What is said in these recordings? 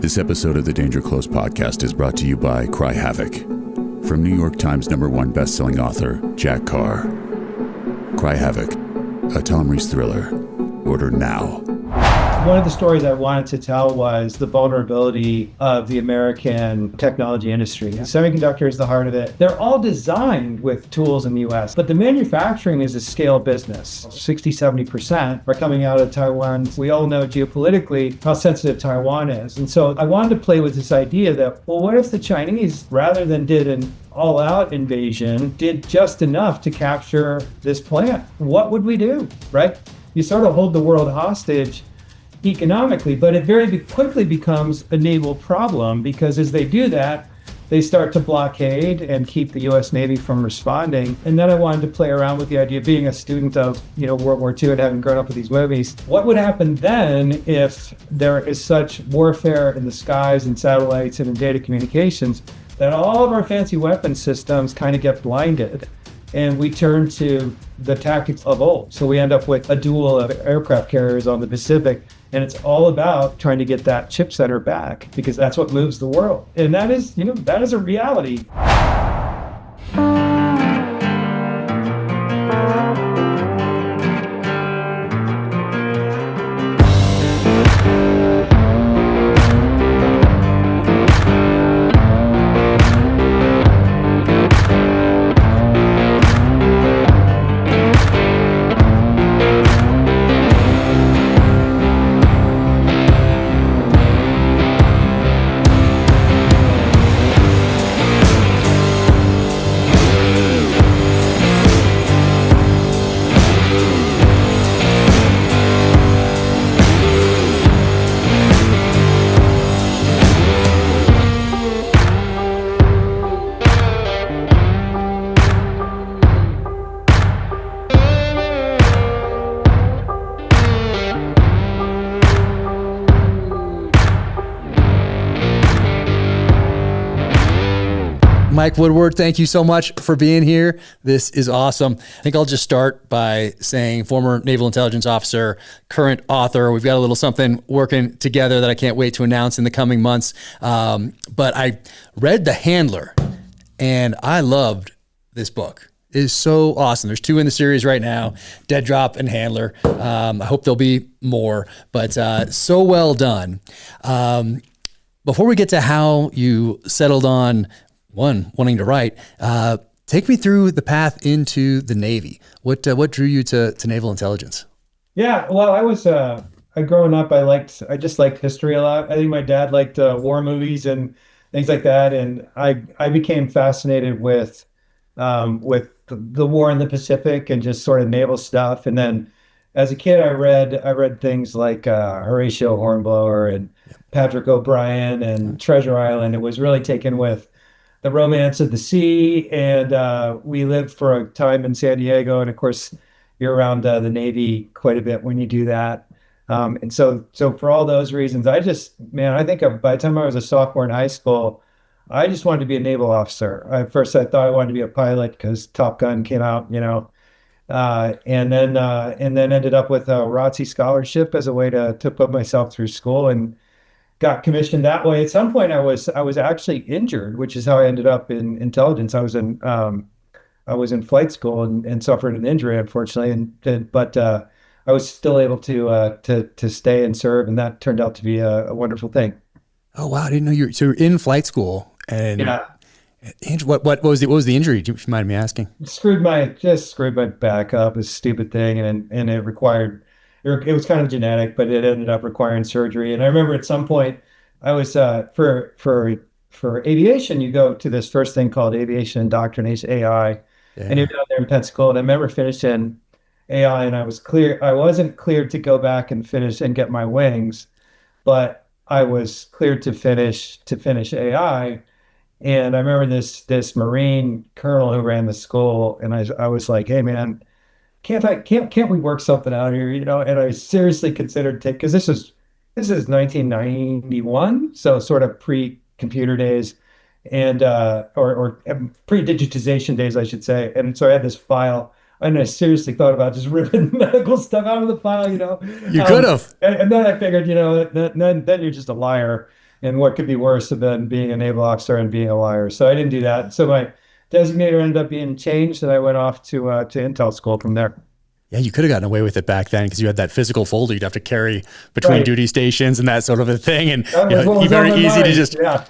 This episode of the Danger Close podcast is brought to you by Cry Havoc, from New York Times #1 best-selling author Jack Carr. Cry Havoc, a Tom Rees thriller. Order now. One of the stories I wanted to tell was the vulnerability of the American technology industry. Semiconductor is the heart of it. They're all designed with tools in the US, but the manufacturing is a scale business. 60-70% are coming out of Taiwan. We all know geopolitically how sensitive Taiwan is. And so I wanted to play with this idea that, well, what if the Chinese, rather than did an all-out invasion, did just enough to capture this plant? What would we do, right? You sort of hold the world hostage economically, but it very quickly becomes a naval problem, because as they do that, they start to blockade and keep the U.S. Navy from responding. And then I wanted to play around with the idea of being a student of, World War II and having grown up with these movies. What would happen then if there is such warfare in the skies and satellites and in data communications that all of our fancy weapon systems kind of get blinded and we turn to the tactics of old? So we end up with a duel of aircraft carriers on the Pacific. And it's all about trying to get that chip center back, because that's what moves the world. And that is a reality. Mike Woodward, thank you so much for being here. This is awesome. I think I'll just start by saying former Naval Intelligence Officer, current author. We've got a little something working together that I can't wait to announce in the coming months. But I read The Handler, and I loved this book. It is so awesome. There's 2 in the series right now, Dead Drop and Handler. I hope there'll be more, but so well done. Before we get to how you settled on wanting to write, take me through the path into the Navy. What drew you to naval intelligence? Yeah, well, growing up, I just liked history a lot. I think my dad liked war movies and things like that, and I became fascinated with the war in the Pacific and just sort of naval stuff. And then as a kid, I read things like Horatio Hornblower and Patrick O'Brien and Treasure Island. It was really taken with the romance of the sea, and we lived for a time in San Diego, and of course you're around the Navy quite a bit when you do that, and so for all those reasons, I think by the time I was a sophomore in high school, I just wanted to be a naval officer. At first I thought I wanted to be a pilot because Top Gun came out, and then ended up with a ROTC scholarship as a way to put myself through school, and got commissioned that way. At some point, I was actually injured, which is how I ended up in intelligence. I was in flight school and suffered an injury, unfortunately, but I was still able to stay and serve, and that turned out to be a wonderful thing. Oh wow, I didn't know so you're in flight school, and yeah. What was the injury? Do you mind me asking? Screwed my back up. A stupid thing, and it required. It was kind of genetic, but it ended up requiring surgery. And I remember at some point, I was for aviation, you go to this first thing called aviation indoctrination, AI, and you're down there in Pensacola. And I remember finishing AI, and I wasn't cleared to go back and finish and get my wings, but I was cleared to finish AI. And I remember this Marine colonel who ran the school, and I was like, hey man, can't we work something out here, And I seriously considered because this is 1991, so sort of pre-computer days, and or pre-digitization days, I should say. And so I had this file, and I seriously thought about just ripping medical stuff out of the file, You could have. And then I figured, then you're just a liar. And what could be worse than being a naval officer and being a liar? So I didn't do that. So my designator ended up being changed, and I went off to Intel school from there. Yeah, you could have gotten away with it back then because you had that physical folder you'd have to carry between Right. duty stations and that sort of a thing. And That was what was very on my easy to mind. just Yeah.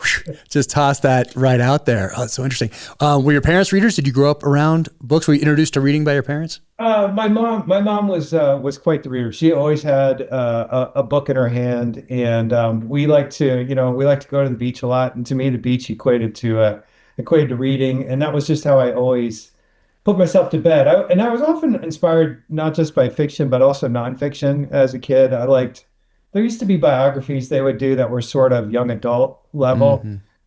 just toss that right out there. Oh, it's so interesting. Were your parents readers? Did you grow up around books? Were you introduced to reading by your parents? My mom was quite the reader. She always had a book in her hand, and we like to go to the beach a lot. And to me, the beach equated to reading, and that was just how I always put myself to bed. I was often inspired not just by fiction, but also nonfiction. As a kid, there used to be biographies they would do that were sort of young adult level,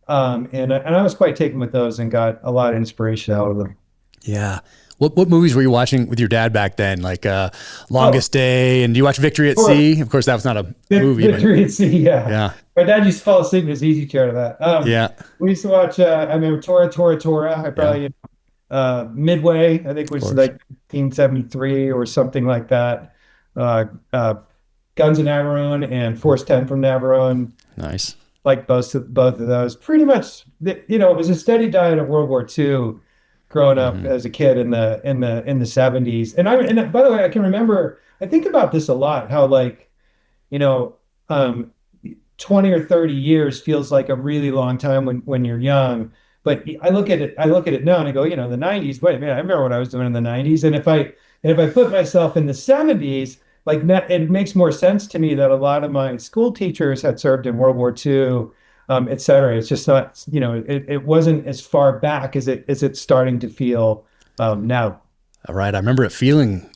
and I was quite taken with those and got a lot of inspiration out of them. Yeah. What movies were you watching with your dad back then? Like Longest Day, and do you watch Victory at Sea? Of course, that was not a movie. Victory at Sea, yeah. Yeah. My dad used to fall asleep in his easy chair to that. Yeah. We used to watch, I remember Tora. I probably, Midway, I think was like 1973 or something like that. Guns of Navarone and Force 10 from Navarone. Nice. Like both of those. Pretty much, it was a steady diet of World War II growing up as a kid in the 70s. And by the way, I can remember, I think about this a lot, how 20 or 30 years feels like a really long time when you're young. But I look at it now and I go, the 90s, wait a minute, I remember what I was doing in the 90s. And if I put myself in the 70s, it makes more sense to me that a lot of my school teachers had served in World War II, et cetera. It's just not, it wasn't as far back as it's starting to feel now. All right. I remember it feeling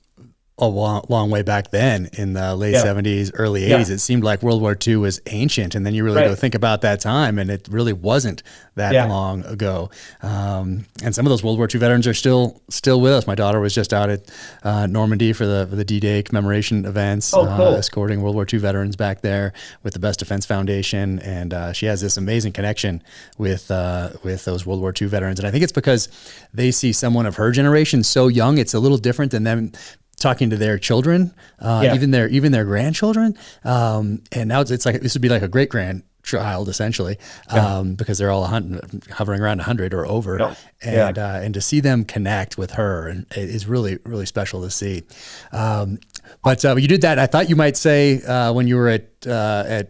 a long way back then in the late 70s, early 80s. It seemed like World War II was ancient. And then you really go think about that time, and it really wasn't that long ago. And some of those World War II veterans are still with us. My daughter was just out at Normandy for the D-Day commemoration events, cool. escorting World War II veterans back there with the Best Defense Foundation. And she has this amazing connection with those World War II veterans. And I think it's because they see someone of her generation so young. It's a little different than them talking to their children, even their grandchildren. And now it's like, this would be like a great grandchild essentially, because they're all hovering around 100 or over. And to see them connect with her is really, really special to see. But you did that. I thought you might say when you were at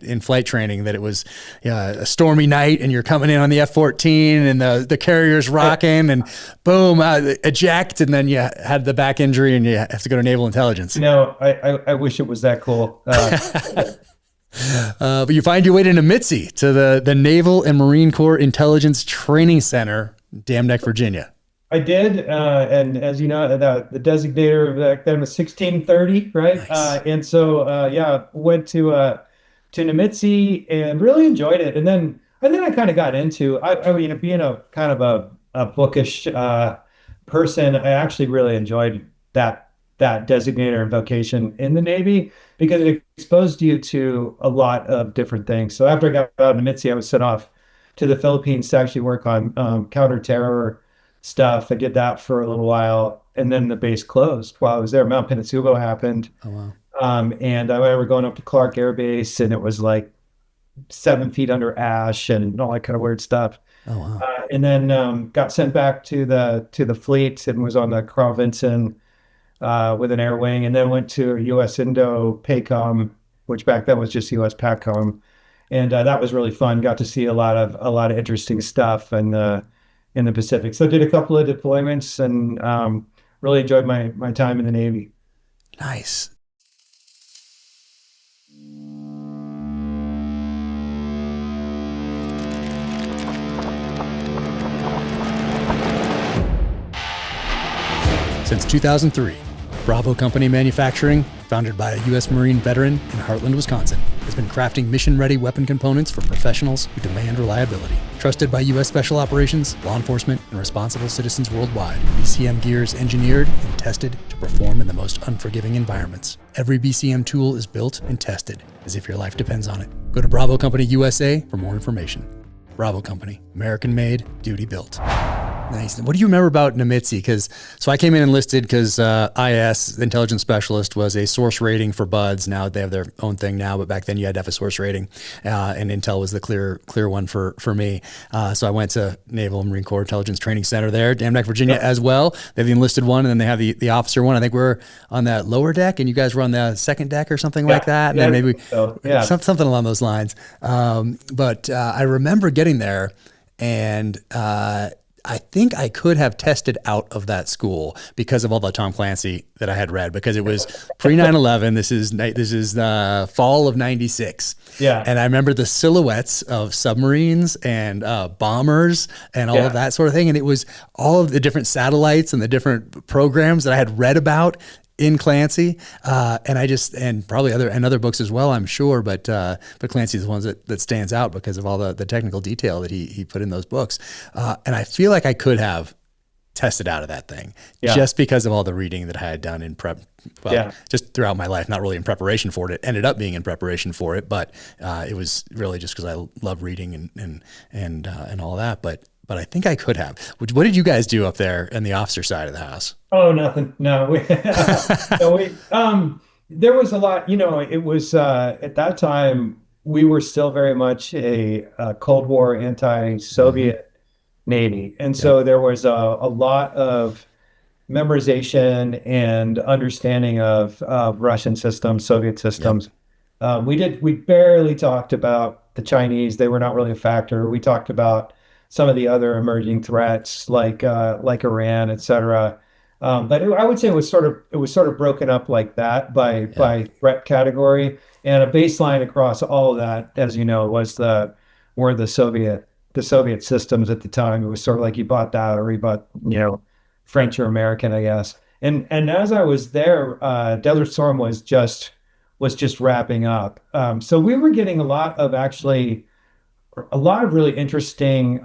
in-flight training that it was a stormy night and you're coming in on the F-14 and the carrier's rocking and boom, eject, and then you had the back injury and you have to go to Naval Intelligence. I wish it was that cool. But you find your way to Nimitzi, to the Naval and Marine Corps Intelligence Training Center, Dam Neck, Virginia. I did, and as you know, the designator back then was 1630, right? Nice. And so, went to Nimitzi and really enjoyed it. And then I kind of got into, being a kind of a bookish person, I actually really enjoyed that designator and vocation in the Navy because it exposed you to a lot of different things. So after I got out of Nimitzi, I was sent off to the Philippines to actually work on counterterror stuff. I did that for a little while, and then the base closed while I was there. Mount Pinatubo happened. Oh, wow. And I remember going up to Clark Air Base, and it was like 7 feet under ash and all that kind of weird stuff. Oh, wow. And then got sent back to the fleet and was on the Carl Vinson with an air wing, and then went to US Indo PACOM, which back then was just US PACOM, and that was really fun. Got to see a lot of interesting stuff in the Pacific. So did a couple of deployments and really enjoyed my time in the Navy. Nice. Since 2003, Bravo Company Manufacturing, founded by a U.S. Marine veteran in Heartland, Wisconsin, has been crafting mission-ready weapon components for professionals who demand reliability. Trusted by U.S. Special Operations, law enforcement, and responsible citizens worldwide, BCM gear is engineered and tested to perform in the most unforgiving environments. Every BCM tool is built and tested as if your life depends on it. Go to Bravo Company USA for more information. Bravo Company, American-made, duty-built. Nice. What do you remember about Nimitz? So I came in enlisted because IS, intelligence specialist, was a source rating for buds. Now they have their own thing now, but back then you had to have a source rating, and Intel was the clear one for me. So I went to Naval Marine Corps Intelligence Training Center there, Dam Neck, Virginia, as well. They have the enlisted one, and then they have the officer one. I think we're on that lower deck, and you guys were on the second deck or something like that, and then maybe something along those lines. But I remember getting there, and I think I could have tested out of that school because of all the Tom Clancy that I had read, because it was pre 9/11. This is fall of '96. Yeah. And I remember the silhouettes of submarines and bombers and all of that sort of thing. And it was all of the different satellites and the different programs that I had read about in Clancy, and probably other books as well, I'm sure, but Clancy's the ones that stands out because of all the technical detail that he put in those books. And I feel like I could have tested out of that thing just because of all the reading that I had done in prep, just throughout my life, not really in preparation for it. It ended up being in preparation for it, but it was really just because I love reading and all that. But I think I could have. What did you guys do up there in the officer side of the house? Oh, nothing. No, there was a lot, it was, at that time, we were still very much a Cold War anti-Soviet Navy. And so there was a lot of memorization and understanding of Russian systems, Soviet systems. We barely talked about the Chinese. They were not really a factor. We talked about some of the other emerging threats like Iran, et cetera. But I would say it was sort of broken up like that by threat category, and a baseline across all of that, as you know, were the Soviet systems at the time. It was sort of like you bought that or you bought French or American, I guess. And as I was there, Desert Storm was just wrapping up. So we were getting a lot of really interesting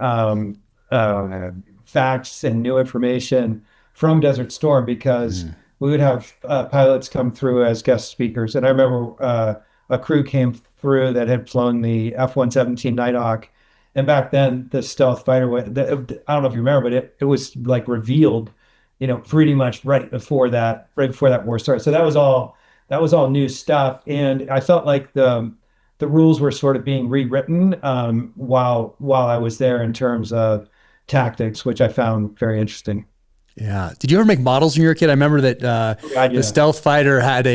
facts and new information from Desert Storm, because we would have pilots come through as guest speakers. And I remember a crew came through that had flown the F-117 Nighthawk. And back then, the stealth fighter, I don't know if you remember, but it was like revealed, pretty much right before that war started. So that was all new stuff. And I felt like the rules were sort of being rewritten while I was there in terms of tactics, which I found very interesting. Yeah. Did you ever make models when you were a kid? I remember that the stealth fighter had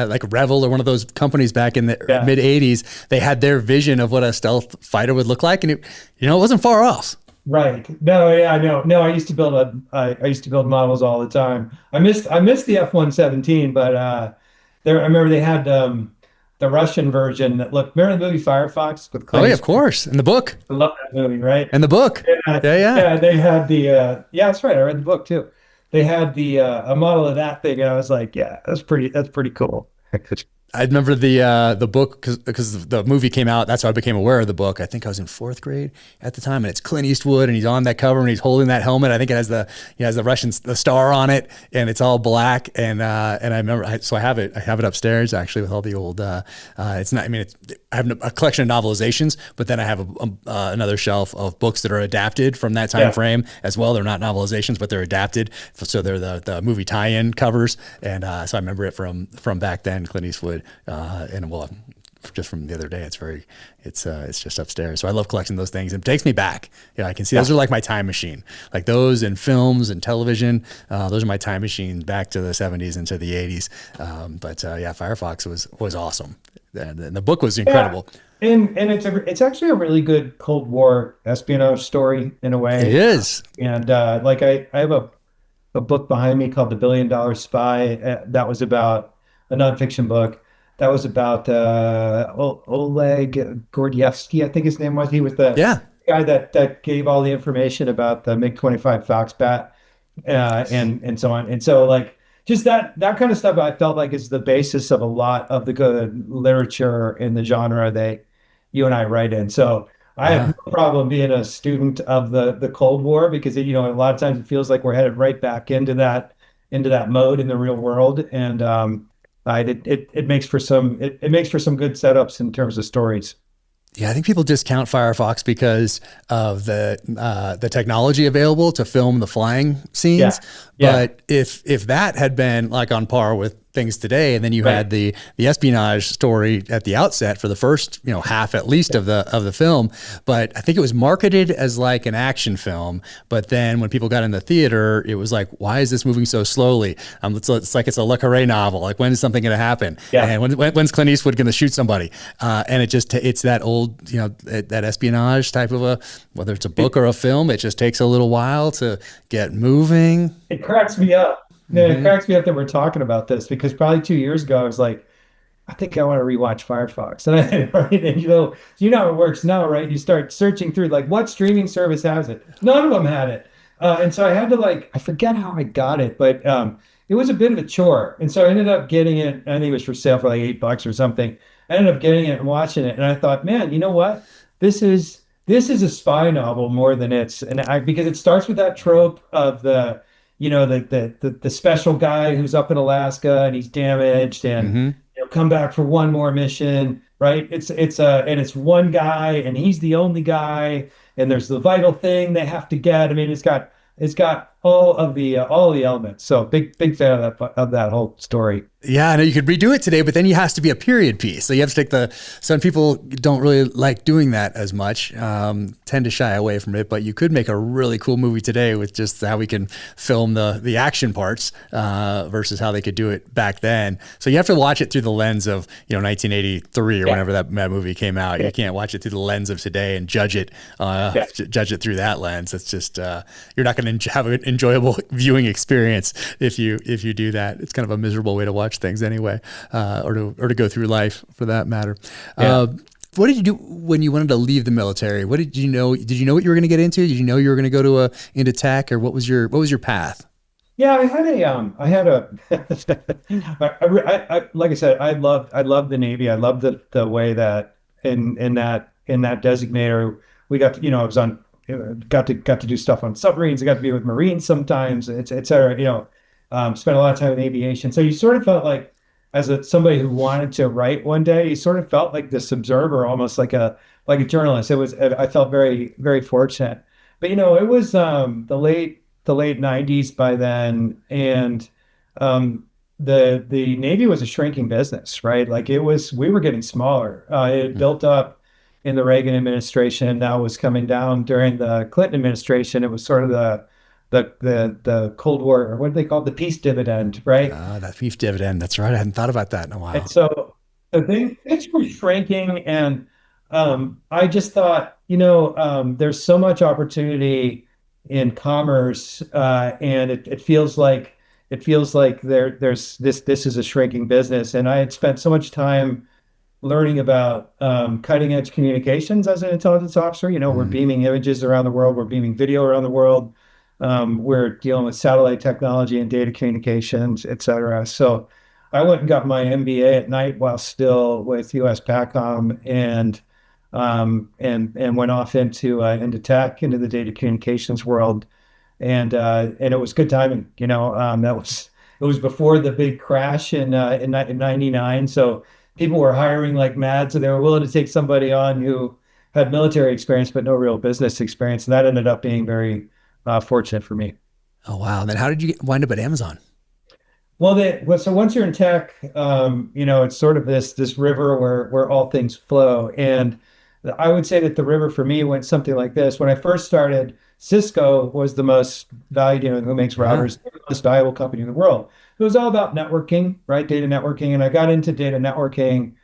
like Revel or one of those companies back in the mid 80s. They had their vision of what a stealth fighter would look like, and it wasn't far off. Right. No. Yeah. No. I used to build models all the time. I missed the F-117, but I remember they had the Russian version that looked. Remember the movie Firefox with Clint? Oh yeah, of course. In the book. I love that movie, right? And the book. Yeah. Yeah. They had the. That's right. I read the book too. They had a model of that thing, and I was like, yeah, that's pretty cool. I remember the book because the movie came out. That's how I became aware of the book. I think I was in 4th grade at the time, and it's Clint Eastwood, and he's on that cover, and he's holding that helmet. I think it has the Star on it, and it's all black. And I remember, I have it upstairs actually with all the old. It's not. I mean, I have a collection of novelizations, but then I have another shelf of books that are adapted from that time frame as well. They're not novelizations, but they're adapted, so they're the movie tie-in covers. And so I remember it from back then, Clint Eastwood. Just from the other day, it's just upstairs. So I love collecting those things. It takes me back. I can see those are like my time machine, like those and films and television. Those are my time machine back to the 70s and to the 80s. Firefox was awesome. And the book was incredible. Yeah. And it's actually a really good Cold War espionage story in a way. It is. And I have a book behind me called The $1 Billion Spy. That was about a nonfiction book. That was about Oleg Gordievsky, I think his name was. He was the guy that gave all the information about the MiG-25 Foxbat and so on. And so just that kind of stuff I felt like is the basis of a lot of the good literature in the genre that you and I write in. So I have no problem being a student of the Cold War, because a lot of times it feels like we're headed right back into that mode in the real world. And it makes for some good setups in terms of stories. Yeah, I think people discount Firefox because of the technology available to film the flying Yeah. scenes. Yeah. But if that had been like on par with things today, and then you Right. had the espionage story at the outset for the first half at least of the film, but I think it was marketed as like an action film. But then when people got in the theater, it was like, why is this moving so slowly? It's like it's a Le Carre novel. Like, when is something going to happen? Yeah. And when's Clint Eastwood going to shoot somebody? And it's that old that espionage type of whether it's a book or a film, it just takes a little while to get moving. It cracks me up. Man, it cracks me up that we're talking about this, because probably 2 years ago I was like, I think I want to rewatch Firefox. And right, and how it works now, right? You start searching through like, what streaming service has it? None of them had it. And so I had to, like, I forget how I got it, but it was a bit of a chore. And so I ended up getting it. I think it was for sale for like $8 or something. I ended up getting it and watching it. And I thought, man, you know what? This is a spy novel more than because it starts with that trope of the special guy who's up in Alaska and he's damaged and come back for one more mission, right? It's one guy and he's the only guy, and there's the vital thing they have to get. I mean, it's got all the elements. So big fan of that whole story. Yeah, I know you could redo it today, but then it has to be a period piece. So you have to take some people don't really like doing that as much, tend to shy away from it, but you could make a really cool movie today with just how we can film the action parts versus how they could do it back then. So you have to watch it through the lens of 1983 or whenever that movie came out. You can't watch it through the lens of today and judge it through that lens. It's just you're not going to have an enjoyable viewing experience if you do that. It's kind of a miserable way to watch things anyway, or to go through life for that matter. What did you do when you wanted to leave the military? What did you know? Did you know what you were going to get into? Did you know you were going to go into tech, or what was your path? Yeah, like I said, I loved the Navy. I loved the way that in that designator we got to, I was on, got to do stuff on submarines. I got to be with Marines sometimes, et cetera. Spent a lot of time in aviation. So you sort of felt like, somebody who wanted to write one day, you sort of felt like this observer, almost like a journalist. I felt very, very fortunate. But it was the late 90s by then, and the Navy was a shrinking business, right? Like we were getting smaller. It had built up in the Reagan administration, now was coming down during the Clinton administration. It was sort of the Cold War, or what do they call it? The peace dividend, right? That peace dividend. That's right. I hadn't thought about that in a while. And so things were shrinking, and I just thought, there's so much opportunity in commerce, and it feels like there's this is a shrinking business. And I had spent so much time learning about cutting edge communications as an intelligence officer. We're beaming images around the world, we're beaming video around the world, we're dealing with satellite technology and data communications, et cetera. So I went and got my MBA at night while still with US PACOM, and went off into tech, into the data communications world, and it was good timing. It was before the big crash in '99, so people were hiring like mad, so they were willing to take somebody on who had military experience but no real business experience, and that ended up being very fortunate for me. Oh wow! And then how did you wind up at Amazon? So once you're in tech, it's sort of this river where all things flow. And I would say that the river for me went something like this. When I first started, Cisco was the most valued, who makes routers, the most valuable company in the world. It was all about networking, right? Data networking. And I got into data networking.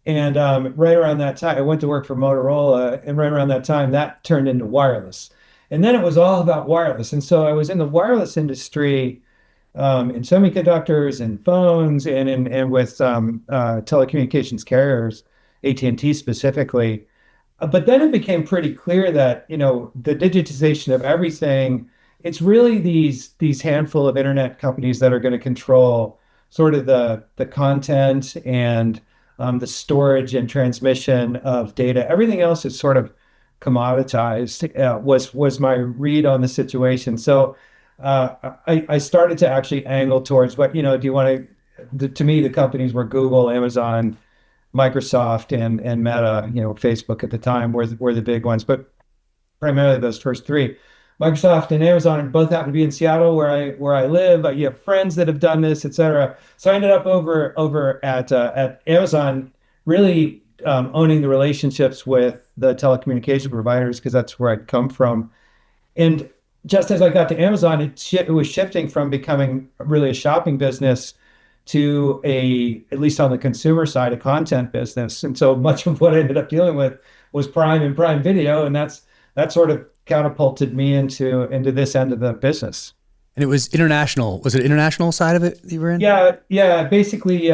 And right around that time, I went to work for Motorola. And right around that time, that turned into wireless. And then it was all about wireless. And so I was in the wireless industry, in semiconductors and phones, and with telecommunications carriers, AT&T specifically. But then it became pretty clear that, the digitization of everything, it's really these handful of internet companies that are going to control sort of the content and the storage and transmission of data. Everything else is sort of commoditized, was my read on the situation. So I started to actually angle towards what, do you want to me, the companies were Google, Amazon, Microsoft and Meta, Facebook at the time were the big ones, but primarily those first three. Microsoft and Amazon both happen to be in Seattle, where I live. You have friends that have done this, et cetera. So I ended up over at Amazon, really owning the relationships with the telecommunication providers because that's where I'd come from. And just as I got to Amazon, it was shifting from becoming really a shopping business to at least on the consumer side, a content business. And so much of what I ended up dealing with was Prime and Prime Video, and that sort of catapulted me into this end of the business. And it was international. Was it international side of it that you were in? Yeah. Basically,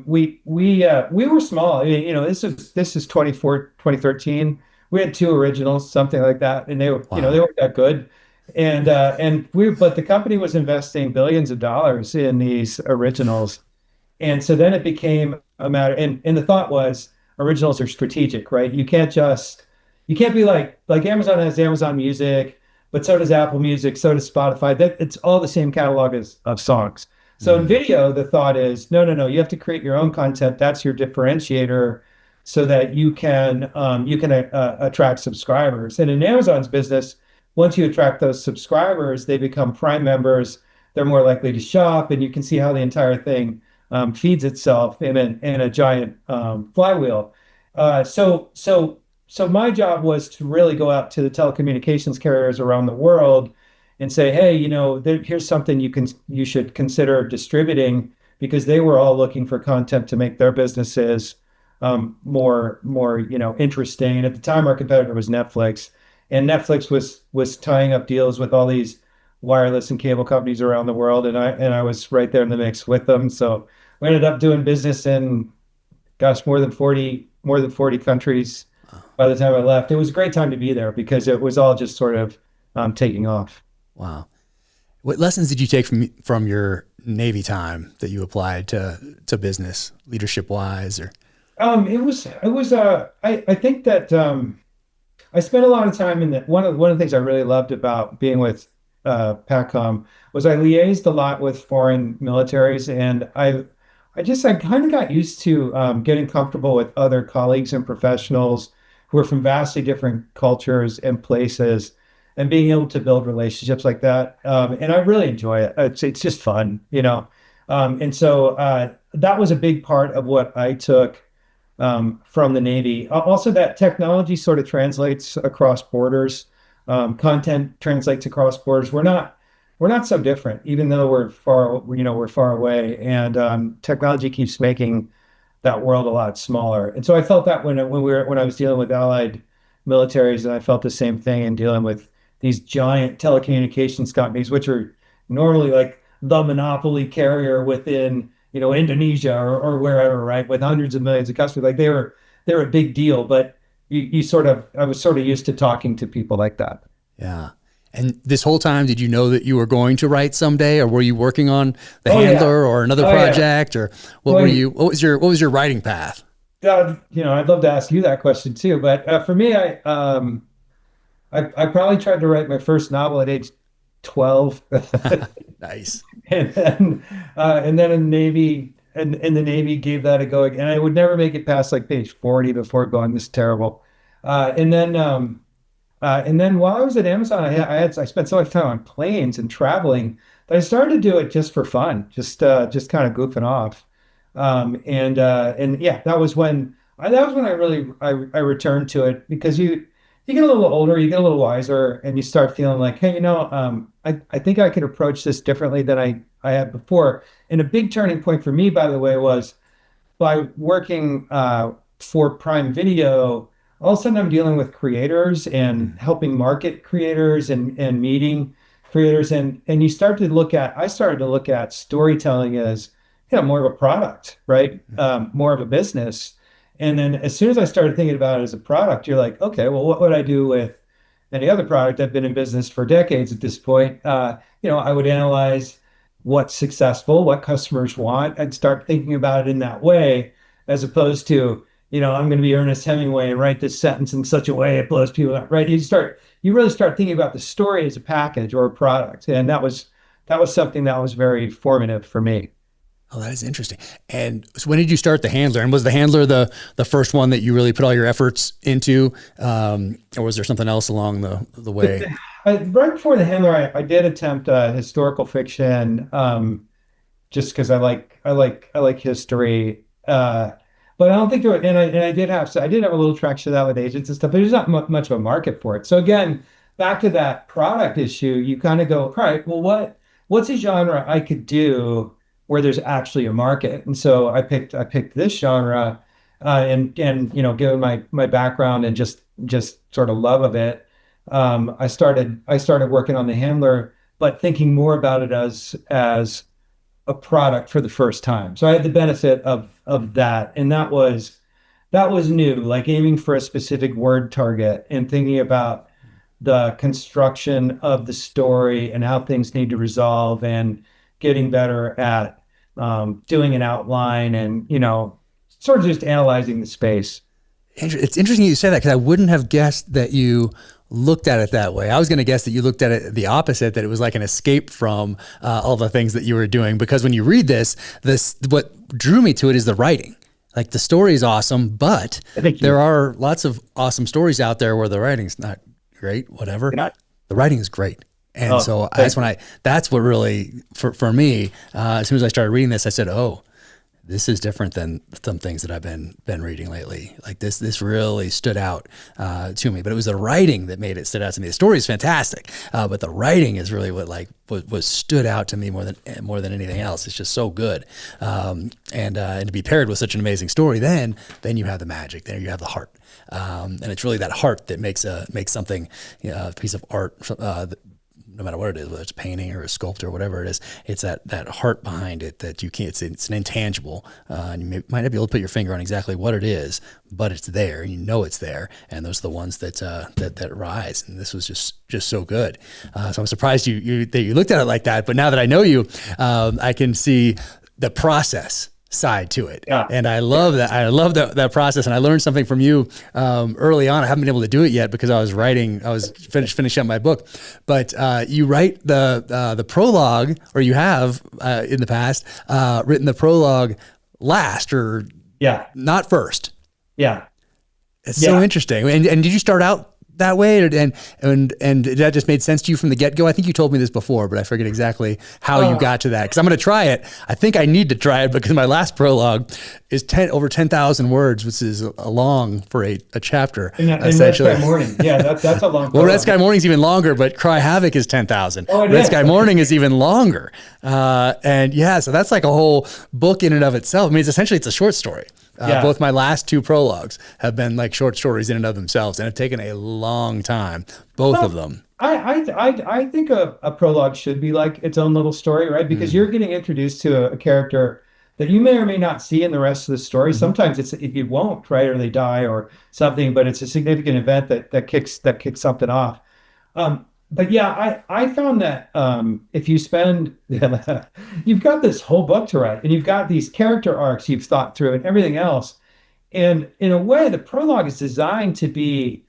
we were small. This is 2013. We had 2 originals, something like that, and they were they weren't that good. But the company was investing billions of dollars in these originals, and so then it became a matter. And the thought was originals are strategic, right? You can't be like Amazon has Amazon Music, but so does Apple Music, so does Spotify. It's all the same catalog of songs. So in video, the thought is, no, you have to create your own content. That's your differentiator, so that you can attract subscribers. And in Amazon's business, once you attract those subscribers, they become Prime members. They're more likely to shop, and you can see how the entire thing feeds itself in a giant flywheel. So my job was to really go out to the telecommunications carriers around the world and say, hey, here's something you should consider distributing, because they were all looking for content to make their businesses more interesting. And at the time, our competitor was Netflix, and Netflix was tying up deals with all these wireless and cable companies around the world, and I was right there in the mix with them. So we ended up doing business in, more than 40 countries. By the time I left, it was a great time to be there because it was all just sort of taking off. Wow. What lessons did you take from your Navy time that you applied to business, leadership wise? Or I think that I spent a lot of time in that. One of the things I really loved about being with PACOM was I liaised a lot with foreign militaries, and I kind of got used to getting comfortable with other colleagues and professionals who are from vastly different cultures and places, and being able to build relationships like that. And I really enjoy it. It's just fun, And so that was a big part of what I took from the Navy. Also, that technology sort of translates across borders. Content translates across borders. We're not so different, even though we're far away, and technology keeps making that world a lot smaller. And so I felt that when I was dealing with allied militaries, and I felt the same thing in dealing with these giant telecommunications companies, which are normally like the monopoly carrier within Indonesia or wherever, right, with hundreds of millions of customers. Like they're a big deal, but I was sort of used to talking to people like that. Yeah. And this whole time, did you know that you were going to write someday, or were you working on The Handler or another project, or what was your writing path? I'd love to ask you that question too. But for me, I probably tried to write my first novel at age 12. Nice. And then in the Navy, and the Navy gave that a go, and I would never make it past like page 40 before going, this is terrible. And then while I was at Amazon, I spent so much time on planes and traveling that I started to do it just for fun, just kind of goofing off. That was when I really returned to it, because you get a little older, you get a little wiser, and you start feeling like, hey, I think I could approach this differently than I had before. And a big turning point for me, by the way, was by working for Prime Video. All of a sudden I'm dealing with creators and helping market creators and meeting creators. And I started to look at storytelling as, more of a product, right? More of a business. And then as soon as I started thinking about it as a product, you're like, okay, well, what would I do with any other product? I've been in business for decades at this point. I would analyze what's successful, what customers want. I'd start thinking about it in that way, as opposed to, I'm going to be Ernest Hemingway and write this sentence in such a way it blows people out, right? You really start thinking about the story as a package or a product. And that was something that was very formative for me. Oh, that is interesting. And so when did you start the Handler? And was the Handler the first one that you really put all your efforts into? Or was there something else along the way? Right before the Handler, I did attempt historical fiction, just because I like history. But I don't think there, and I did have, so I did have a little traction of that with agents and stuff, but there's not much of a market for it. So again, back to that product issue, you kind of go, all right, well, what's a genre I could do where there's actually a market? And so I picked this genre, and given my background and just sort of love of it, I started working on the Handler, but thinking more about it as a product for the first time. So I had the benefit of that, and that was new, like aiming for a specific word target and thinking about the construction of the story and how things need to resolve, and getting better at doing an outline, and sort of just analyzing the space. It's interesting you say that, because I wouldn't have guessed that you looked at it that way. I was going to guess that you looked at it the opposite, that it was like an escape from all the things that you were doing. Because when you read this, what drew me to it is the writing. Like, the story is awesome, but there are lots of awesome stories out there where the writing's not great, whatever. The writing is great. And so that's what really, for me, as soon as I started reading this, I said, oh, this is different than some things that I've been reading lately. Like, this really stood out to me. But it was the writing that made it stood out to me. The story is fantastic, but the writing is really what was stood out to me more than anything else. It's just so good, and to be paired with such an amazing story, then you have the magic. There you have the heart, and it's really that heart that makes something, a piece of art. No matter what it is, whether it's painting or a sculptor or whatever it is, it's that heart behind it that you can't. It's an intangible, and you might not be able to put your finger on exactly what it is, but it's there. You know it's there, and those are the ones that rise. And this was just so good. So I'm surprised that you looked at it like that. But now that I know you, I can see the process side to it. Yeah. And I love that. I love that process. And I learned something from you early on. I haven't been able to do it yet because I was finishing up my book, but you write the prologue, or you have in the past written the prologue last, or not first. Yeah. It's so interesting. And did you start out that way, and that just made sense to you from the get-go? I think you told me this before, but I forget exactly how you got to that, because I'm going to try it. I think I need to try it because my last prologue is over 10,000 words, which is long for a chapter. And Red Sky Morning, that's a long prologue. Well, Red Sky Morning is even longer, but Cry Havoc is 10,000. Red Sky Morning is even longer, so that's like a whole book in and of itself. I mean, it's a short story. Both my last two prologues have been like short stories in and of themselves, and have taken a long time, both of them. I think a prologue should be like its own little story, right? Because you're getting introduced to a character that you may or may not see in the rest of the story. Sometimes it won't, right? Or they die or something, but it's a significant event that kicks something off. But I found that if you spend, you've got this whole book to write, and you've got these character arcs you've thought through and everything else. And in a way, the prologue is designed to be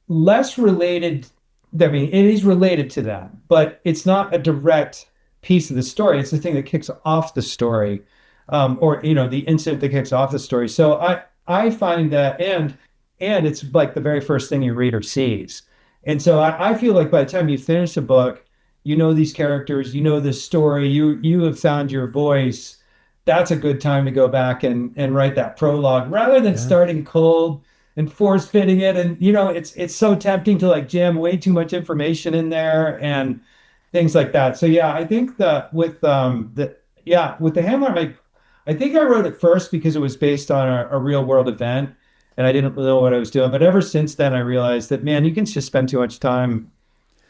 less related. I mean, it is related to that, but it's not a direct piece of the story. It's the thing that kicks off the story, or the incident that kicks off the story. So I find that, and it's like the very first thing your reader sees. And so I feel like by the time you finish a book, you know these characters, you know this story, you have found your voice. That's a good time to go back and write that prologue, rather than starting cold and force fitting it. And it's so tempting to like jam way too much information in there and things like that. So I think that with the Handler, I think I wrote it first because it was based on a real world event, and I didn't know what I was doing. But ever since then, I realized that, man, you can just spend too much time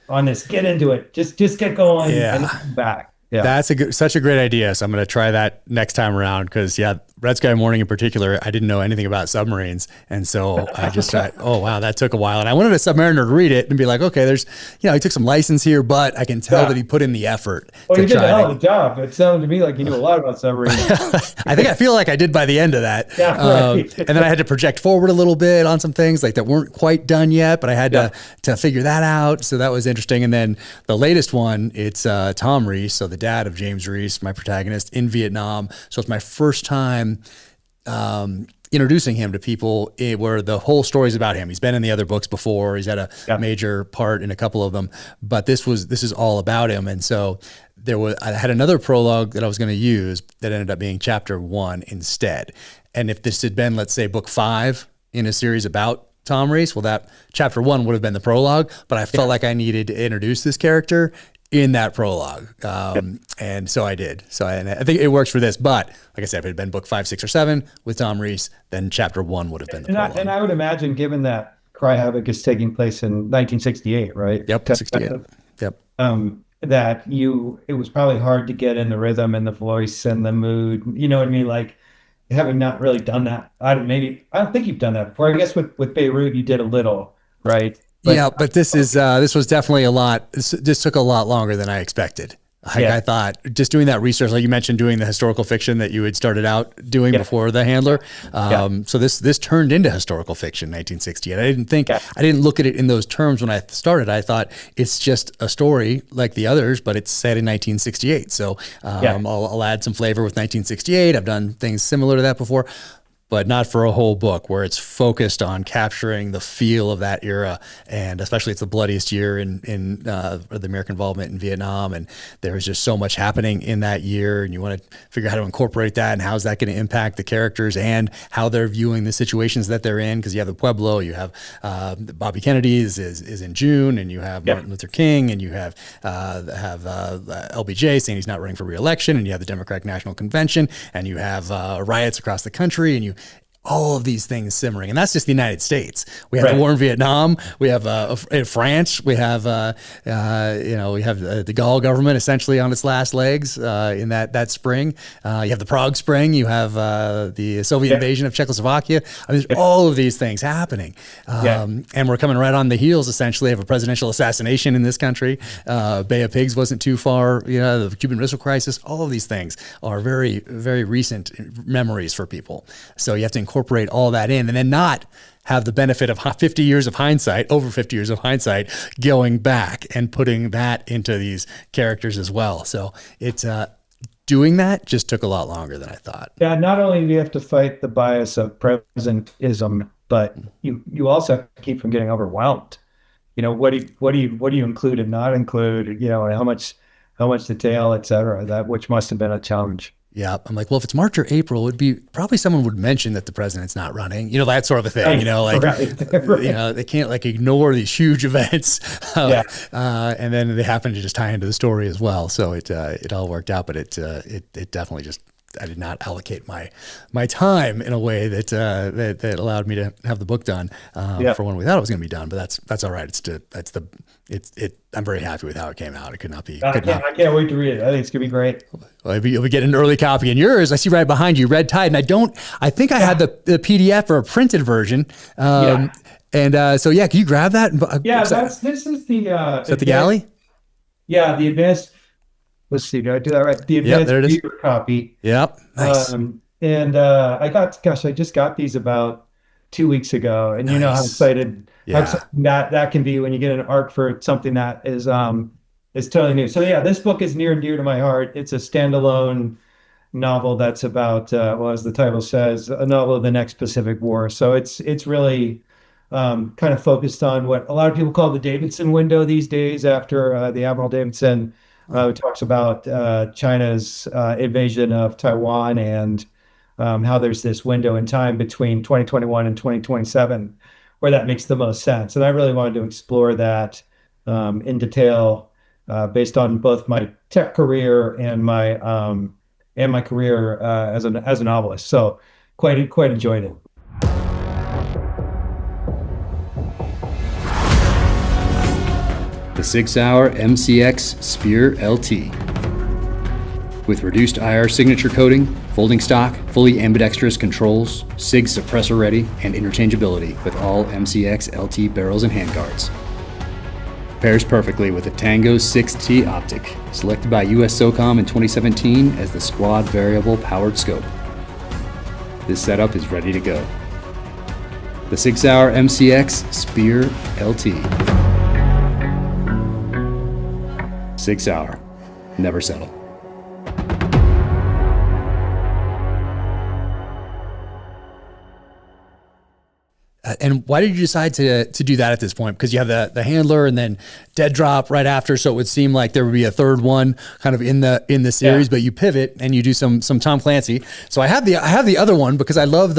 on this. Get into it. Just get going and come back. Yeah. That's such a great idea. So I'm going to try that next time around, because Red Sky Morning in particular, I didn't know anything about submarines. And so I just thought, oh, wow, that took a while. And I wanted a submariner to read it and be like, okay, there's, he took some license here, but I can tell that he put in the effort. Well, you did a hell of a job. It sounded to me like you knew a lot about submarines. I feel like I did by the end of that. Yeah, right. And then I had to project forward a little bit on some things like that weren't quite done yet, but I had to figure that out. So that was interesting. And then the latest one, it's Tom Reese, so the dad of James Reese, my protagonist, in Vietnam. So it's my first time introducing him to people where the whole story's about him. He's been in the other books before. He's had a major part in a couple of them, but this is all about him. And so I had another prologue that I was going to use that ended up being chapter 1 instead. And if this had been, let's say, book 5 in a series about Tom Reese, well, that chapter 1 would have been the prologue, but I felt like I needed to introduce this character in that prologue. And so I did. So I think it works for this, but like I said, if it had been book 5, 6, or 7 with Tom Reese, then chapter 1 would have been the prologue. And I would imagine, given that Cry Havoc is taking place in 1968, right? Yep, 68. Yep. That it was probably hard to get in the rhythm and the voice and the mood. You know what I mean? Like, having not really done that. I don't think you've done that before. I guess with Beirut, you did a little, right? But this was definitely a lot. This took a lot longer than I expected. I thought just doing that research, like you mentioned, doing the historical fiction that you had started out doing before The Handler. So this turned into historical fiction, 1968. I didn't look at it in those terms when I started. I thought it's just a story like the others, but it's set in 1968. So I'll add some flavor with 1968. I've done things similar to that before, but not for a whole book where it's focused on capturing the feel of that era. And especially it's the bloodiest year in the American involvement in Vietnam. And there was just so much happening in that year. And you want to figure out how to incorporate that and how's that going to impact the characters and how they're viewing the situations that they're in. Because you have the Pueblo, you have Bobby Kennedy is in June, and you have Martin Luther King, and you have LBJ saying he's not running for re-election, and you have the Democratic National Convention, and you have riots across the country, and all of these things simmering. And that's just the United States. We have the war in Vietnam. We have in France. We have we have the Gaulle government essentially on its last legs in that spring. You have the Prague Spring. You have the Soviet invasion of Czechoslovakia. I mean, there's all of these things happening. And we're coming right on the heels essentially of a presidential assassination in this country. Bay of Pigs wasn't too far. The Cuban Missile Crisis. All of these things are very, very recent memories for people. So you have to incorporate all that in and then not have the benefit of 50 years of hindsight, over 50 years of hindsight, going back and putting that into these characters as well. So it's doing that just took a lot longer than I thought. Yeah, not only do you have to fight the bias of presentism, but you also have to keep from getting overwhelmed. What do you include and not include, and how much detail, et cetera, which must have been a challenge. Yeah. I'm like, well, if it's March or April, it would be probably someone would mention that the president's not running, that sort of a thing, they can't ignore these huge events. And then they happen to just tie into the story as well. So it all worked out, but it definitely just, I did not allocate my time in a way that allowed me to have the book done for when we thought it was going to be done. But that's all right. I'm very happy with how it came out. It could not be. I can't wait to read it. I think it's going to be great. Well, you'll be getting an early copy. And yours, I see right behind you, Red Tide. And I think I had the PDF or a printed version. And so, can you grab that? This is the... is that the galley? Yeah, the advanced... Let's see, did I do that right? The advanced reader copy. Yep, nice. I just got these about 2 weeks ago. And you know how excited that can be when you get an arc for something that is totally new. So this book is near and dear to my heart. It's a standalone novel that's about, as the title says, a novel of the next Pacific War. So it's really kind of focused on what a lot of people call the Davidson window these days after the Admiral Davidson talks about China's invasion of Taiwan and how there's this window in time between 2021 and 2027 where that makes the most sense. And I really wanted to explore that in detail based on both my tech career and my career as a novelist. So quite enjoyed it. The 6-hour MCX Spear LT. With reduced IR signature coating, folding stock, fully ambidextrous controls, SIG suppressor ready, and interchangeability with all MCX LT barrels and handguards. Pairs perfectly with a Tango 6T optic, selected by US SOCOM in 2017 as the squad variable powered scope. This setup is ready to go. The 6 Hour MCX Spear LT. 6 Hour. Never settle. And why did you decide to do that at this point? Because you have the handler and then dead drop right after, so it would seem like there would be a third one kind of in the series. But you pivot and you do some Tom Clancy. So I have the other one because I love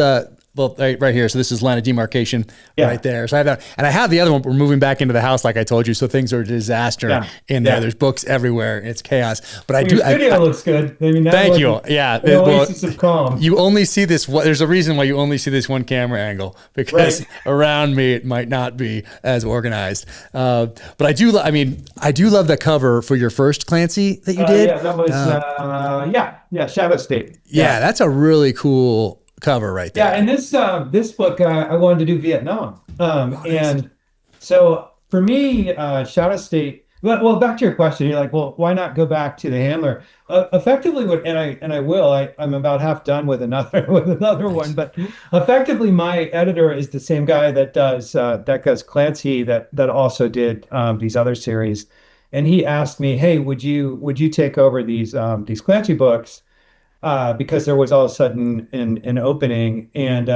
right here. So this is line of demarcation right there. So I have that, and I have the other one. We're moving back into the house, like I told you. So things are a disaster in there. There's books everywhere. It's chaos. But I do. Your video looks good. I mean, thank you. Yeah. The oasis of calm. You only see this. There's a reason why you only see this one camera angle, because around me it might not be as organized. But I do. I mean, I do love the cover for your first Clancy that you did. Yeah, that was Shadow State. Yeah, that's a really cool cover right there. Yeah, and this book I wanted to do Vietnam, and so for me, Shadow State. Well, back to your question, you're like, well, why not go back to the handler? Effectively, I will. I'm about half done with another one, but effectively, my editor is the same guy that does Clancy that also did these other series, and he asked me, hey, would you take over these Clancy books? Because there was all of a sudden an opening, and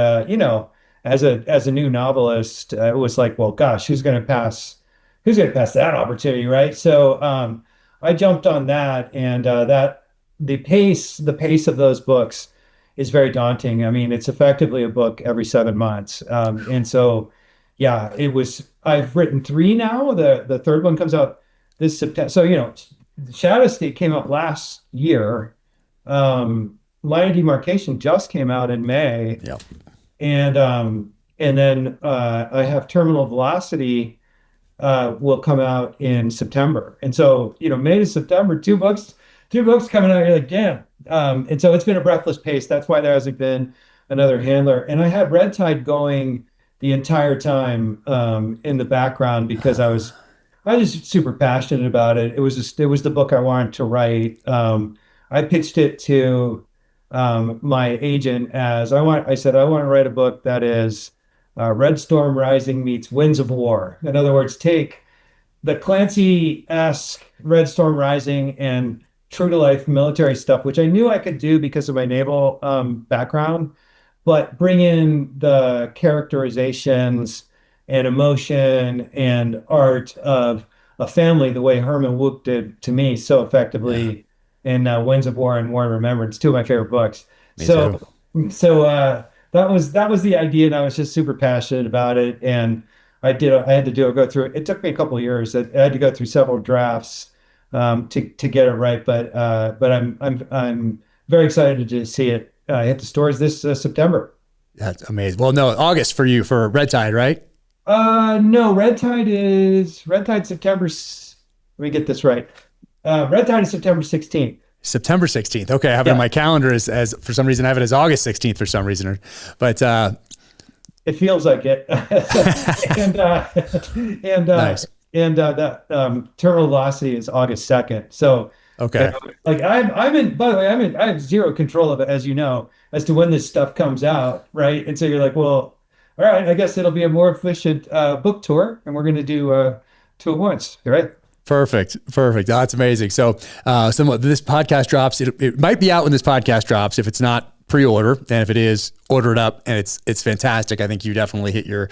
as a new novelist, it was like, well, gosh, who's going to pass that opportunity, right? So I jumped on that, and that the pace of those books is very daunting. I mean, it's effectively a book every 7 months, and so it was. I've written 3 now. The third one comes out this September. So Shadow State came out last year. Line of Demarcation just came out in May. Yep. And then I have Terminal Velocity will come out in September. And so, May to September, two books coming out, you're like, damn. And so it's been a breathless pace. That's why there hasn't been another handler. And I had Red Tide going the entire time in the background because I was just super passionate about it. It was the book I wanted to write. I pitched it to my agent as I said I want to write a book that is Red Storm Rising meets Winds of War. In other words, take the Clancy-esque Red Storm Rising and true to life military stuff, which I knew I could do because of my naval background, but bring in the characterizations and emotion and art of a family the way Herman Wouk did to me so effectively. In Winds of War and War and Remembrance, 2 of my favorite books. So that was the idea, and I was just super passionate about it. And I had to go through it. It took me a couple of years. I had to go through several drafts to get it right. But I'm very excited to see it hit the stores this September. That's amazing. Well, no, August for you for Red Tide, right? No, Red Tide September. Let me get this right. Red Tide is September 16th. September 16th. Okay, I have it on my calendar as for some reason I have it as August 16th for some reason, but it feels like it. Nice. And that Terminal Velocity is August 2nd. So okay, I'm in. By the way, I have zero control of it, as you know, as to when this stuff comes out, right? And so you're like, well, all right, I guess it'll be a more efficient book tour, and we're going to do 2 at once, right? Perfect. Oh, that's amazing. So, this podcast drops. It might be out when this podcast drops. If it's not, pre-order, and if it is, order it up, and it's fantastic. I think you definitely hit your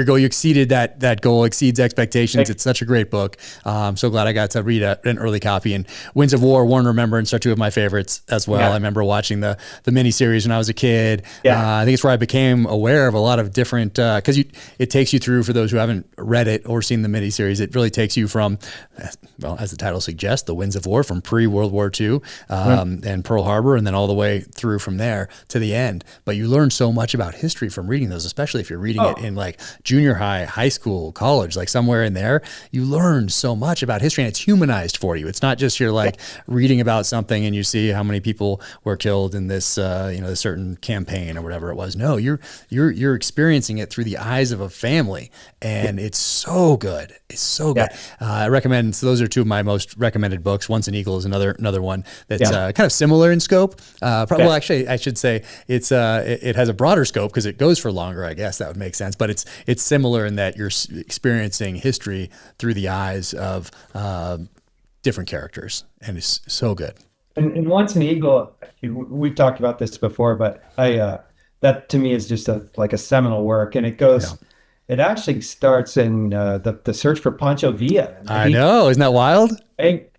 goal. You exceeded that goal, exceeds expectations. It's such a great book. I'm so glad I got to read an early copy. And Winds of War, War and Remembrance are 2 of my favorites as well. I remember watching the miniseries when I was a kid. I think it's where I became aware of a lot of different, because it takes you through, for those who haven't read it or seen the miniseries, it really takes you from, well, as the title suggests, the Winds of War, from pre-World War II and Pearl Harbor, and then all the way through from there. there to the end. But you learn so much about history from reading those, especially if you're reading it in like junior high, high school, college, like somewhere in there. You learn so much about history, and it's humanized for you. It's not just you're like reading about something and you see how many people were killed in this, this certain campaign or whatever it was. No, you're experiencing it through the eyes of a family, and it's so good. It's so good. I recommend. So those are two of my most recommended books. Once an Eagle is another one that's kind of similar in scope. Well, actually, I should say it has a broader scope because it goes for longer. I guess that would make sense. But it's similar in that you're experiencing history through the eyes of different characters, and it's so good. And Once an Eagle, we've talked about this before, but that to me is just like a seminal work, and it goes. Yeah. It actually starts in the search for Pancho Villa. I know, isn't that wild? It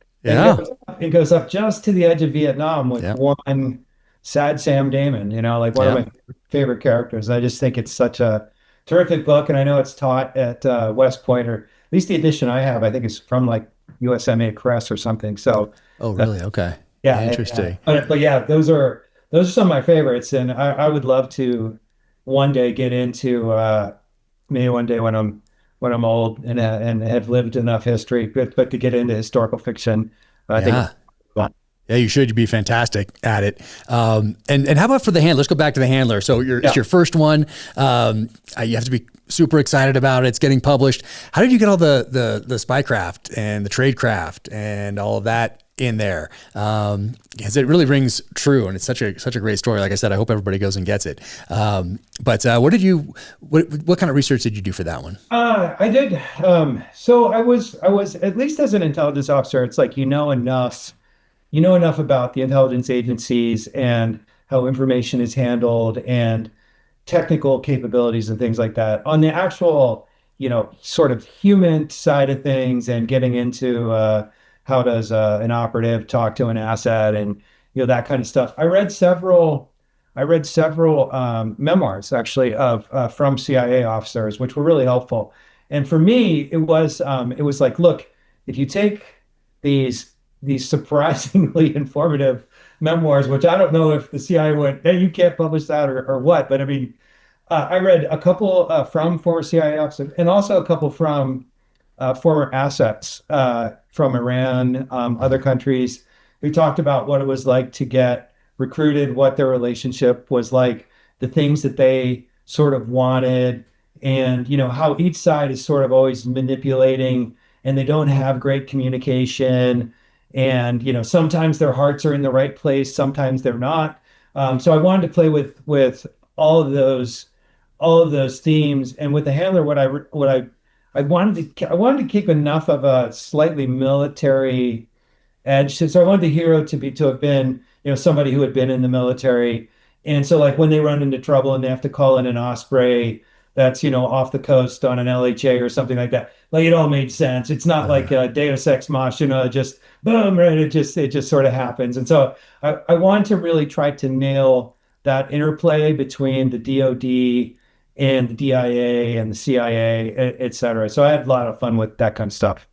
goes up just to the edge of Vietnam with one sad Sam Damon. Like one of my favorite characters. I just think it's such a terrific book, and I know it's taught at West Point, or at least the edition I have. I think it's from like USMA Press or something. So. Oh, really? Okay. Yeah, interesting. But yeah, those are some of my favorites, and I would love to one day get into maybe one day when I'm old and have lived enough history, but to get into historical fiction, I think. Yeah, you should. You'd be fantastic at it. And how about for the handler? Let's go back to the handler. So it's your first one. You have to be super excited about it. It's getting published. How did you get all the spycraft and the tradecraft and all of that in there? Because it really rings true, and it's such a great story. Like I said, I hope everybody goes and gets it. But what kind of research did you do for that one? I did. So I was at least as an intelligence officer, it's like you know enough about the intelligence agencies and how information is handled and technical capabilities and things like that. On the actual, sort of human side of things and getting into how does an operative talk to an asset and that kind of stuff. I read several memoirs actually of from CIA officers, which were really helpful. And for me, it was like, look, if you take these surprisingly informative memoirs, which I don't know if the CIA went, hey, you can't publish that or what, but I mean, I read a couple from former CIA officers and also a couple from former assets from Iran, other countries, who talked about what it was like to get recruited, what their relationship was like, the things that they sort of wanted, and how each side is sort of always manipulating, and they don't have great communication. And sometimes their hearts are in the right place, sometimes they're not. So I wanted to play with all of those themes. And with the handler, what I wanted to keep enough of a slightly military edge. So I wanted the hero to have been somebody who had been in the military. And so like when they run into trouble and they have to call in an Osprey that's off the coast on an LHA or something like that, like it all made sense. It's not like Deus Ex Machina, just boom, right? It just sort of happens. And so I wanted to really try to nail that interplay between the DoD and the DIA and the CIA, et cetera. So I had a lot of fun with that kind of stuff.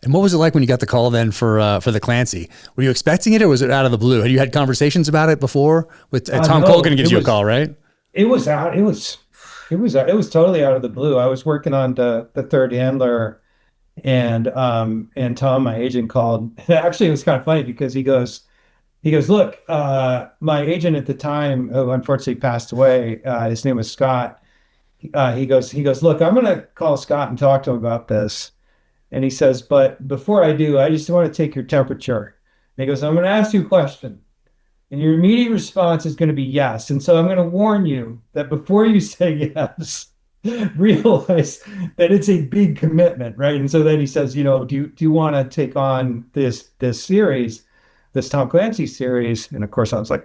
And what was it like when you got the call then for the Clancy? Were you expecting it, or was it out of the blue? Had you had conversations about it before? With Tom Colgan gives you a call, right? It was totally out of the blue. I was working on the third handler, and Tom, my agent, called. Actually, it was kind of funny because he goes, look, my agent at the time, who unfortunately passed away, his name was Scott. He goes, look, I'm going to call Scott and talk to him about this. And he says, but before I do, I just want to take your temperature. And he goes, I'm going to ask you a question. And your immediate response is going to be yes. And so I'm going to warn you that before you say yes, realize that it's a big commitment, right? And so then he says, do you want to take on this series, this Tom Clancy series? And of course I was like,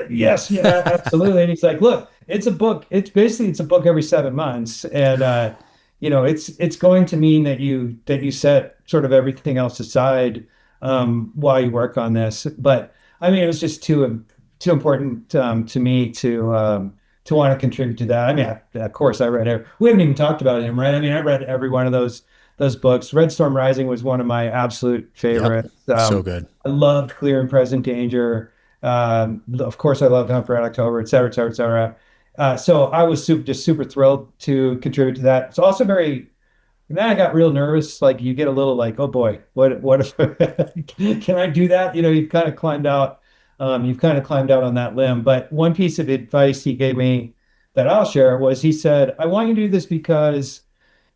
yes, yeah, absolutely. And he's like, look, it's a book. It's a book every 7 months. And, it's going to mean that you set sort of everything else aside while you work on this. But I mean, it was just too important to me to want to contribute to that. I mean, of course, I read. We haven't even talked about him, right? I mean, I read every one of those books. Red Storm Rising was one of my absolute favorites. Yep. So good. I loved Clear and Present Danger. Of course, I loved Hunt for Red October, et cetera, et cetera, et cetera. So I was super thrilled to contribute to that. It's also very, and then I got real nervous. Like you get a little like, oh boy, what if can I do that? You've kind of climbed out on that limb. But one piece of advice he gave me that I'll share was he said, I want you to do this because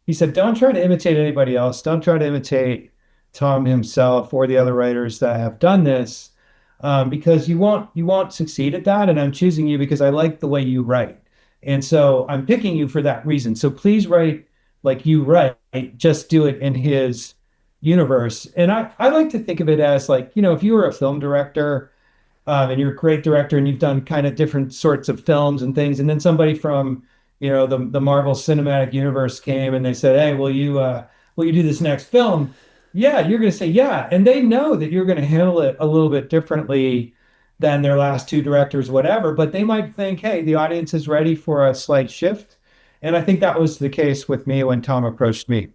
he said, don't try to imitate anybody else. Don't try to imitate Tom himself or the other writers that have done this, because you won't succeed at that. And I'm choosing you because I like the way you write. And so I'm picking you for that reason. So please write like you write, just do it in his universe. And I like to think of it as like, if you were a film director, and you're a great director and you've done kind of different sorts of films and things. And then somebody from, the Marvel Cinematic Universe came and they said, hey, will you do this next film? Yeah, you're going to say, yeah. And they know that you're going to handle it a little bit differently than their last two directors, whatever. But they might think, hey, the audience is ready for a slight shift. And I think that was the case with me when Tom approached me.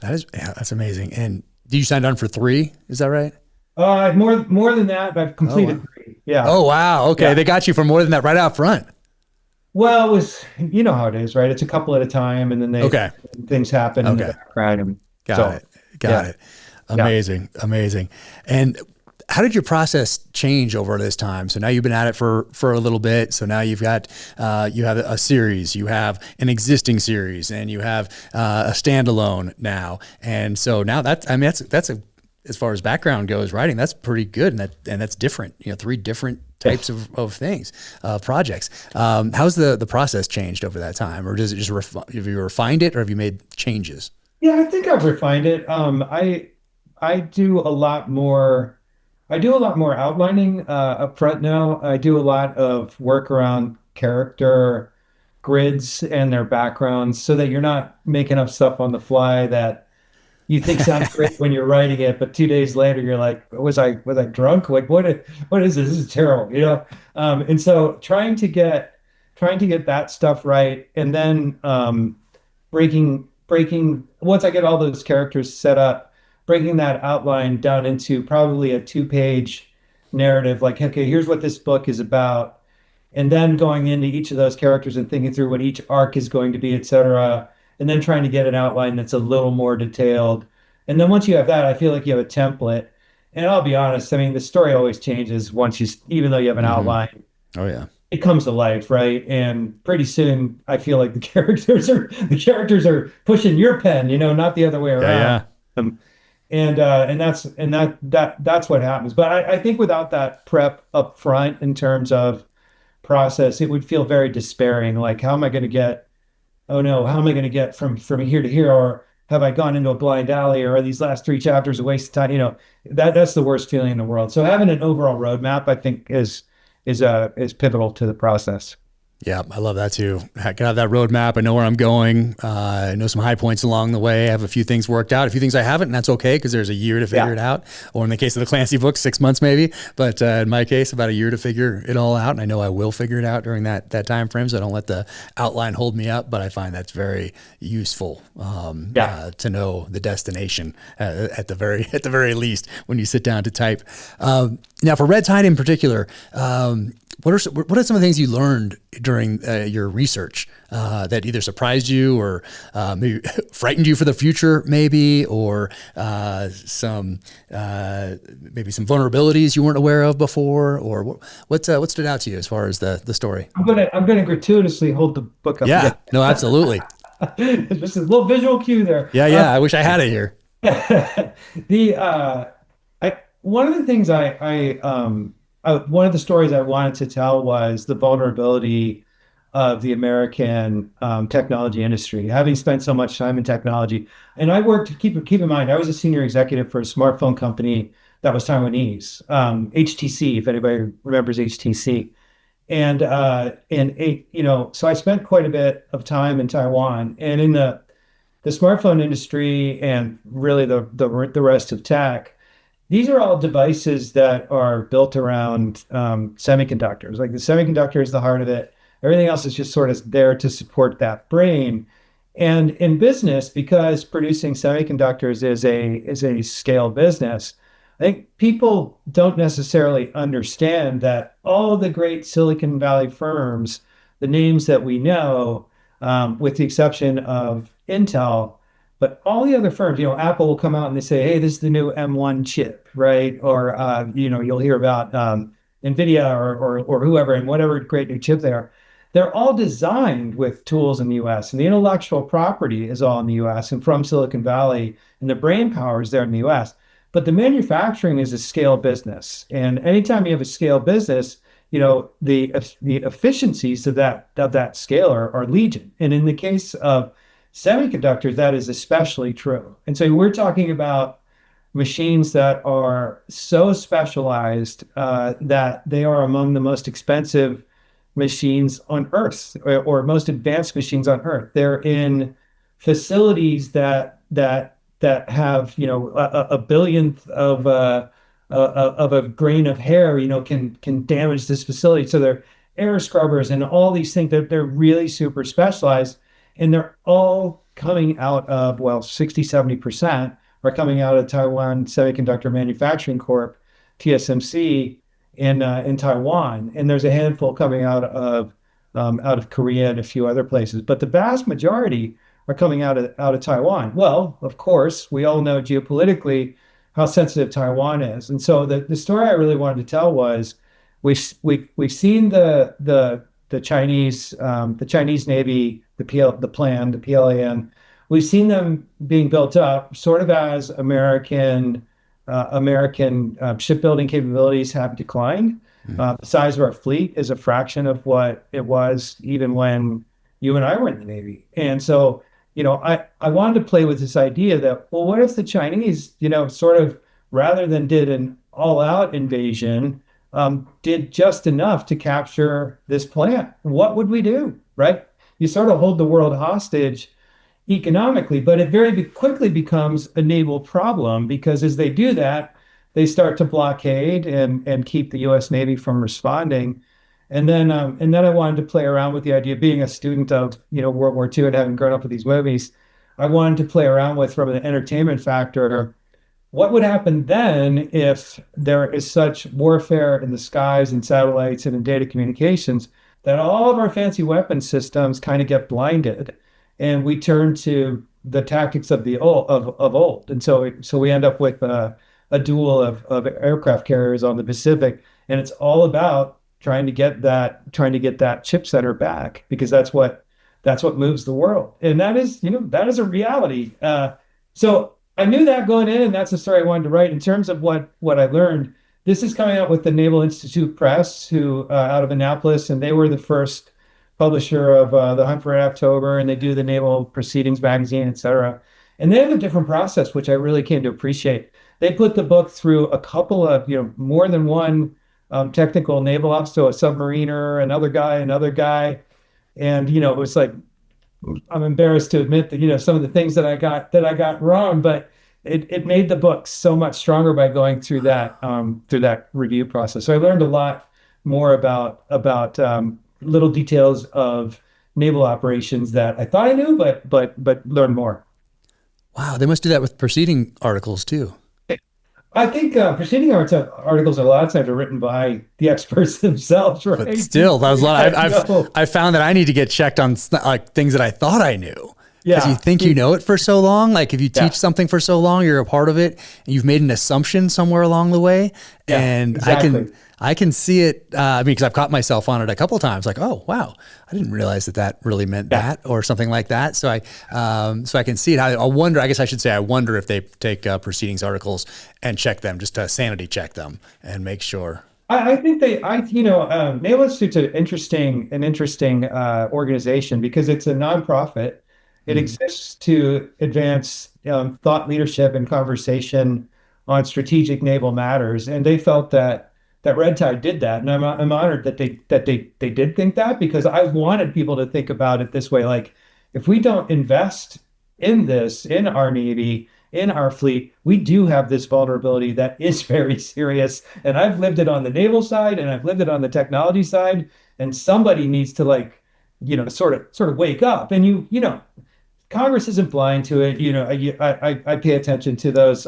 That's amazing. And do you sign on for 3? Is that right? More than that, but I've completed 3. Yeah. Oh, wow. Okay. Yeah. They got you for more than that right out front. Well, it was, you know how it is, right? It's a couple at a time, and then things happen in the background. And Got it. Amazing. And how did your process change over this time? So now you've been at it for a little bit. So now you've got, you have a series, you have an existing series, and you have a standalone now. And so now that's as far as background goes, writing, that's pretty good. And that's different, 3 different types of things, projects. How's the process changed over that time? Or does it just, have you refined it or have you made changes? Yeah, I think I've refined it. I do a lot more outlining up front now. I do a lot of work around character grids and their backgrounds so that you're not making up stuff on the fly that you think sounds great when you're writing it, but 2 days later you're like, was I drunk? Like, what is this? This is terrible, And so trying to get that stuff right, and then breaking once I get all those characters set up, breaking that outline down into probably a 2-page narrative. Like, okay, here's what this book is about, and then going into each of those characters and thinking through what each arc is going to be, et cetera. And then trying to get an outline that's a little more detailed. And then once you have that, I feel like you have a template. And I'll be honest, I mean, the story always changes even though you have an outline. Oh yeah. It comes to life, right? And pretty soon I feel like the characters are pushing your pen, not the other way around. Yeah. And that's what happens. But I think without that prep up front in terms of process, it would feel very despairing. Like, how am I going to get from here to here? Or have I gone into a blind alley? Or are these last 3 chapters a waste of time? That's the worst feeling in the world. So having an overall roadmap, I think, is pivotal to the process. Yeah, I love that too. I can have that roadmap. I know where I'm going. I know some high points along the way. I have a few things worked out, a few things I haven't, and that's okay because there's a year to figure it out. Or in the case of the Clancy book, 6 months maybe. But in my case, about a year to figure it all out. And I know I will figure it out during that time frame. So I don't let the outline hold me up. But I find that's very useful to know the destination at the very least when you sit down to type. Now for Red Tide in particular. What are some of the things you learned during your research that either surprised you or maybe frightened you for the future, maybe, or some vulnerabilities you weren't aware of before, or what stood out to you as far as the story? I'm gonna gratuitously hold the book up. Yeah, no, absolutely. Just a little visual cue there. Yeah. I wish I had it here. One of the things one of the stories I wanted to tell was the vulnerability of the American technology industry, having spent so much time in technology. And I worked, keep in mind, I was a senior executive for a smartphone company that was Taiwanese, HTC, if anybody remembers HTC. And so I spent quite a bit of time in Taiwan, and in the smartphone industry and really the rest of tech. These are all devices that are built around semiconductors. Like the semiconductor is the heart of it. Everything else is just sort of there to support that brain. And in business, because producing semiconductors is a scale business, I think people don't necessarily understand that all the great Silicon Valley firms, the names that we know, with the exception of Intel, but all the other firms, Apple will come out and they say, "Hey, this is the new M1 chip," right? Or you'll hear about NVIDIA or whoever and whatever great new chip they are. They're all designed with tools in the U.S. and the intellectual property is all in the U.S. and from Silicon Valley, and the brain power is there in the U.S. But the manufacturing is a scale business, and anytime you have a scale business, the efficiencies of that scale are legion. And in the case of semiconductors, that is especially true. And so we're talking about machines that are so specialized that they are among the most expensive machines on Earth, or most advanced machines on Earth. They're in facilities that have a billionth of a grain of hair can damage this facility. So they're air scrubbers and all these things. They're really super specialized, and they're all coming out of 60-70% are coming out of Taiwan Semiconductor Manufacturing Corp, TSMC, in Taiwan, and there's a handful coming out of Korea and a few other places, but the vast majority are coming out of Taiwan. Well, of course, we all know geopolitically how sensitive Taiwan is, and so the story I really wanted to tell was we've seen the Chinese Navy, the PLAN. We've seen them being built up sort of as American shipbuilding capabilities have declined. The size of our fleet is a fraction of what it was even when you and I were in the Navy. And so, I wanted to play with this idea that, well, what if the Chinese, sort of rather than did an all-out invasion, did just enough to capture this plant? What would we do, right? You sort of hold the world hostage economically, but it very quickly becomes a naval problem, because as they do that, they start to blockade and keep the U.S. Navy from responding. And then I wanted to play around with the idea, being a student of World War II and having grown up with these movies. I wanted to play around with, from an entertainment factor, what would happen then if there is such warfare in the skies and satellites and in data communications that all of our fancy weapon systems kind of get blinded, and we turn to the tactics of old. And so we end up with a duel of aircraft carriers on the Pacific, and it's all about trying to get that chip center back, because that's what moves the world, and that is a reality. So I knew that going in, and that's the story I wanted to write. In terms of what I learned, this is coming out with the Naval Institute Press, who out of Annapolis, and they were the first publisher of the Hunt for Red October, and they do the Naval Proceedings magazine, et cetera. And they have a different process, which I really came to appreciate. They put the book through a couple of, more than one technical naval officer, so a submariner, another guy. And, it was like, I'm embarrassed to admit that, some of the things that I got wrong, but it made the book so much stronger by going through that review process. So I learned a lot more about little details of naval operations that I thought I knew, but learned more. Wow, they must do that with preceding articles too. I think preceding articles a lot of times are written by the experts themselves, right? But still, that was a lot. I found that I need to get checked on like things that I thought I knew. Because you think you know it for so long. Like if you teach something for so long, you're a part of it, and you've made an assumption somewhere along the way. Yeah, and exactly. I can see it, because I've caught myself on it a couple of times, like, oh, wow, I didn't realize that really meant that, or something like that. So I can see it. I wonder if they take proceedings articles and check them, just to sanity check them and make sure. I think Naval Institute's an interesting organization, because it's a nonprofit. It exists to advance thought leadership and conversation on strategic naval matters. And they felt that Red Tide did that. And I'm honored that they did think that, because I wanted people to think about it this way. Like, if we don't invest in this, in our Navy, in our fleet, we do have this vulnerability that is very serious. And I've lived it on the naval side, and I've lived it on the technology side. And somebody needs to sort of wake up. And Congress isn't blind to it. I pay attention to those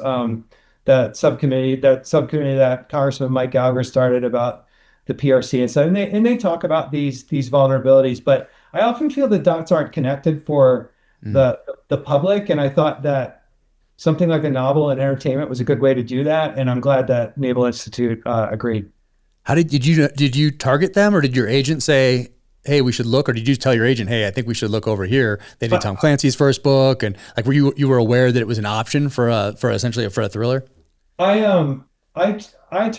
that subcommittee that Congressman Mike Gallagher started about the PRC and stuff. And they talk about these vulnerabilities, but I often feel the dots aren't connected for the public. And I thought that something like a novel and entertainment was a good way to do that. And I'm glad that Naval Institute agreed. How did you target them, or did your agent say, hey, we should look, or did you tell your agent, hey, I think we should look over here? They did Tom Clancy's first book, and like, you were aware that it was an option for essentially a thriller? I actually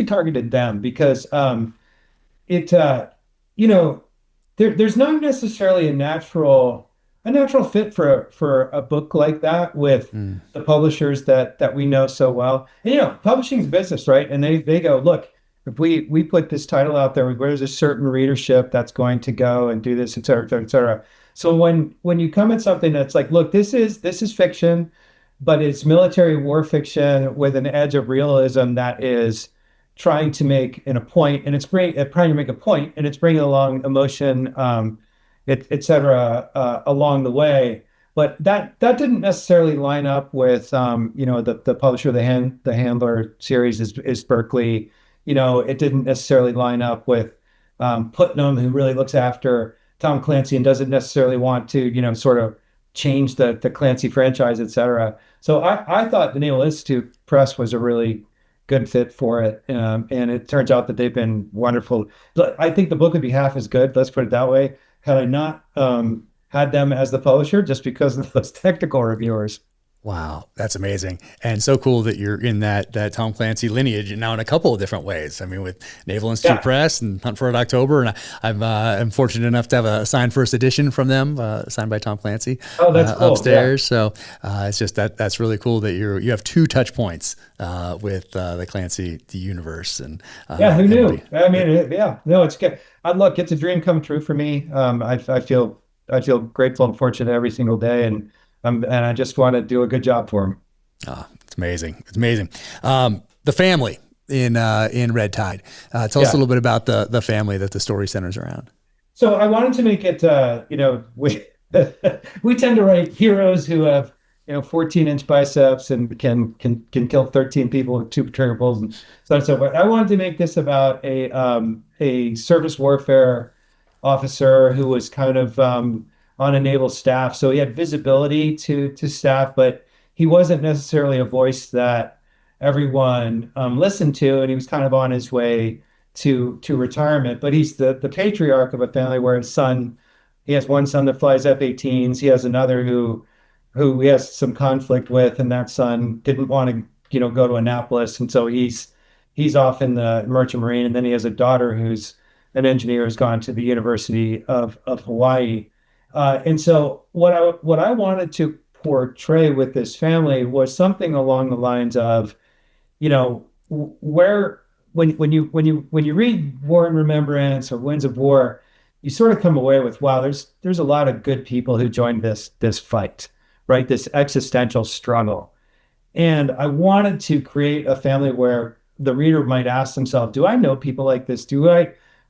targeted them because it you know there's not necessarily a natural fit for a book like that with the publishers that we know so well. And publishing's business, right? And they go, look, if we put this title out there, there's a certain readership that's going to go and do this, et cetera, et cetera, et cetera. So when you come at something that's like, look, this is fiction, but it's military war fiction with an edge of realism that is trying to make a point, and it's trying to make a point, and it's bringing along emotion, et cetera, along the way. But that didn't necessarily line up with the publisher of the Handler series is Berkeley. It didn't necessarily line up with Putnam, who really looks after Tom Clancy and doesn't necessarily want to sort of change the Clancy franchise, et cetera. So I thought the Naval Institute Press was a really good fit for it. And it turns out that they've been wonderful. I think the book would be half as good, let's put it that way, had I not had them as the publisher, just because of those technical reviewers. Wow, that's amazing. And so cool that you're in that Tom Clancy lineage, and now in a couple of different ways. I mean, with Naval Institute Press and Hunt for Red October, and I'm fortunate enough to have a signed first edition from them, signed by Tom Clancy. Oh, that's cool. Upstairs. Yeah. So it's just that's really cool that you have two touch points with the Clancy universe. And who knew? No, it's good. Look, it's a dream come true for me. I feel grateful and fortunate every single day, and I just want to do a good job for him. Oh, it's amazing. It's amazing. The family in Red Tide. Tell us a little bit about the family that the story centers around. So I wanted to make it, we tend to write heroes who have, 14-inch biceps and can kill 13 people with two trigger pulls and so on and so forth. I wanted to make this about a surface warfare officer who was kind of on a naval staff. So he had visibility to staff, but he wasn't necessarily a voice that everyone listened to, and he was kind of on his way to retirement. But he's the patriarch of a family where he has one son that flies F-18s. He has another who he has some conflict with, and that son didn't want to go to Annapolis, and so he's off in the Merchant Marine. And then he has a daughter who's an engineer who's gone to the University of Hawaii. And so what I wanted to portray with this family was something along the lines of, where when you read War and Remembrance or Winds of War, you sort of come away with, wow, there's a lot of good people who joined this fight, right? This existential struggle. And I wanted to create a family where the reader might ask themselves, do I know people like this?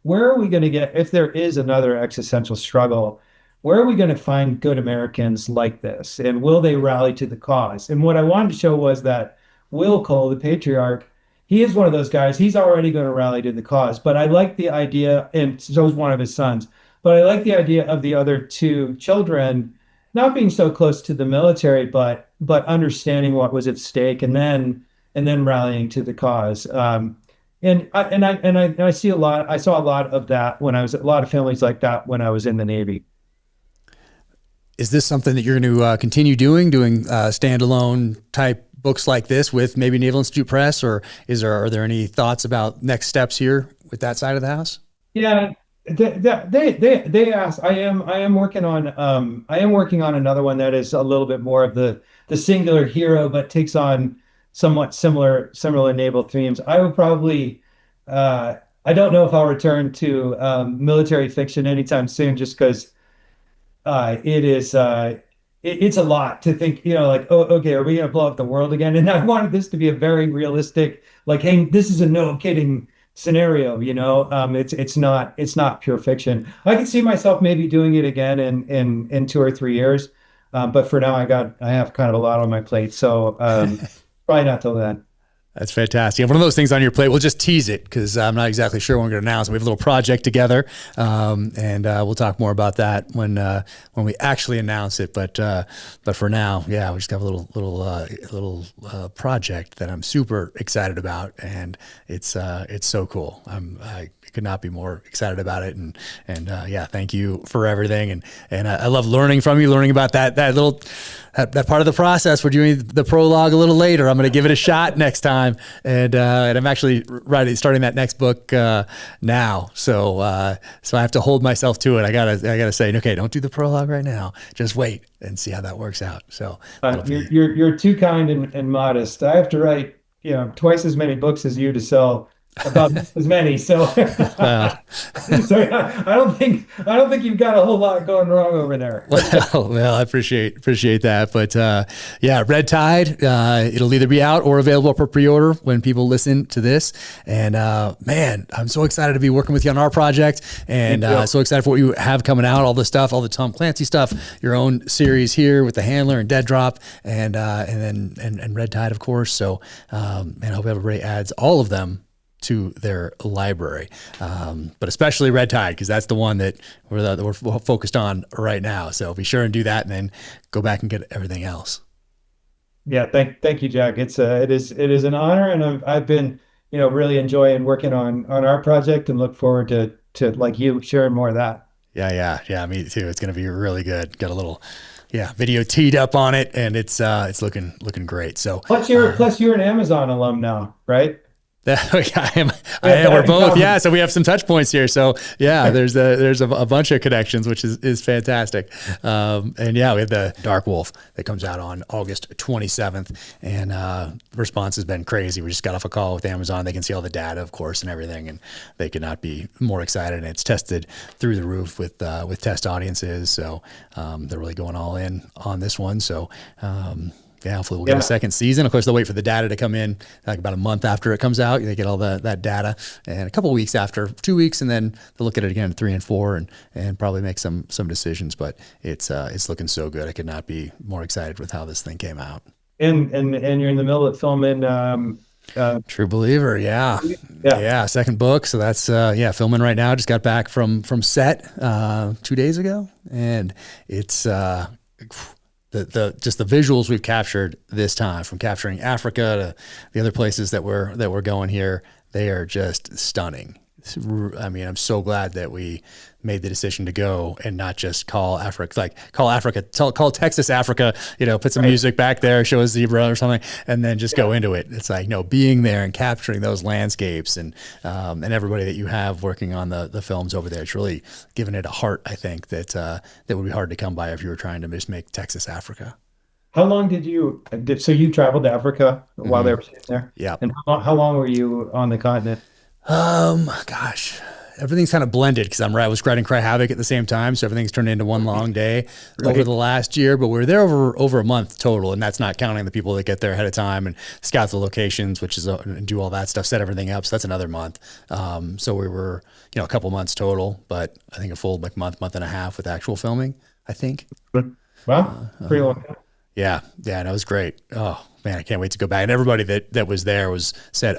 Where are we going to get, if there is another existential struggle, where are we going to find good Americans like this? And will they rally to the cause? And what I wanted to show was that Will Cole, the patriarch, he is one of those guys. He's already going to rally to the cause. But I like the idea, and so is one of his sons, but I like the idea of the other two children not being so close to the military, but understanding what was at stake and then rallying to the cause. And I see a lot. I saw a lot of that when I was a lot of families like that when I was in the Navy. Is this something that you're going to continue doing standalone type books like this with maybe Naval Institute Press, or are there any thoughts about next steps here with that side of the house? Yeah, they asked. I am working on another one that is a little bit more of the singular hero, but takes on somewhat similar naval themes. I would probably I don't know if I'll return to military fiction anytime soon, just because it's a lot to think, like, oh, okay, are we going to blow up the world again? And I wanted this to be a very realistic, like, hey, this is a no kidding scenario, it's not pure fiction. I can see myself maybe doing it again in 2 or 3 years. But for now, I have kind of a lot on my plate. So probably not till then. That's fantastic. And one of those things on your plate, we'll just tease it because I'm not exactly sure when we're going to announce. We have a little project together, and we'll talk more about that when we actually announce it. But for now, yeah, we just have a little project that I'm super excited about, and it's so cool. I could not be more excited about it, and yeah, thank you for everything, and I love learning from you, learning about that part of the process. We're doing the prologue a little later. I'm going to give it a shot next time, and I'm actually starting that next book now. So I have to hold myself to it. I gotta say, okay, don't do the prologue right now. Just wait and see how that works out. So you're too kind and modest. I have to write twice as many books as you to sell about as many. So, sorry, I don't think you've got a whole lot going wrong over there. Well, I appreciate that. But yeah, Red Tide, it'll either be out or available for pre-order when people listen to this. And man, I'm so excited to be working with you on our project, and so excited for what you have coming out, all the stuff, all the Tom Clancy stuff, your own series here with The Handler and Dead Drop, and then Red Tide, of course. So, and I hope everybody adds all of them to their library, but especially Red Tide, because that's the one that we're focused on right now. So be sure and do that, and then go back and get everything else. Yeah, thank you, Jack. It is an honor, and I've been really enjoying working on our project, and look forward to like you sharing more of that. Yeah, me too. It's gonna be really good. Got a little video teed up on it, and it's looking great. So plus you're an Amazon alum now, right? I am. We're both. Yeah. So we have some touch points here. So yeah, there's a bunch of connections, which is fantastic. And yeah, we have the Dark Wolf that comes out on August 27th, and response has been crazy. We just got off a call with Amazon. They can see all the data, of course, and everything, and they could not be more excited. And it's tested through the roof with test audiences. So they're really going all in on this one. So. Yeah, hopefully we'll get a second season. Of course, they'll wait for the data to come in like about a month after it comes out. They get all that data, and a couple of weeks after, 2 weeks, and then they'll look at it again 3 and 4, and probably make some decisions. But it's looking so good. I could not be more excited with how this thing came out. And you're in the middle of filming. True Believer, yeah, second book. So that's filming right now. Just got back from set 2 days ago, and it's. Just the visuals we've captured this time, from capturing Africa to the other places that we're going here, they are just stunning. I mean, I'm so glad that we made the decision to go and not just call Texas Africa, put some music back there, show a zebra or something, and then just go into it. It's like, no, being there and capturing those landscapes and everybody that you have working on the films over there, it's really given it a heart, I think, that would be hard to come by if you were trying to just make Texas Africa. How long so you traveled to Africa while they were sitting there? Yeah. And how long were you on the continent? Gosh, everything's kind of blended because I was writing Cry Havoc at the same time, so everything's turned into one long day over the last year. But we're there over a month total, and that's not counting the people that get there ahead of time and scout the locations, which is and do all that stuff, set everything up. So that's another month. So we were a couple months total, but I think a full month and a half with actual filming, I think. Wow, pretty long. Yeah, and it was great. Oh man, I can't wait to go back. And everybody that was there said,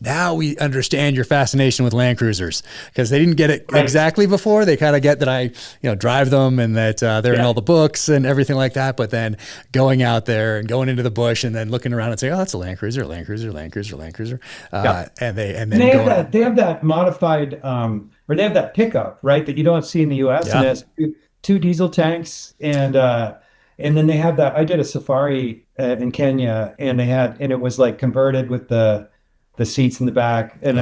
now we understand your fascination with Land Cruisers, because they didn't get it exactly before. They kind of get that I drive them, and that they're in all the books and everything like that. But then going out there and going into the bush and then looking around and saying, oh, that's a Land Cruiser, Land Cruiser, Land Cruiser, Land Cruiser. And they have that modified, or they have that pickup, right, that you don't see in the U.S. Yeah. And it has two diesel tanks, and then they have that. I did a safari in Kenya, and it was like converted with the seats in the back, and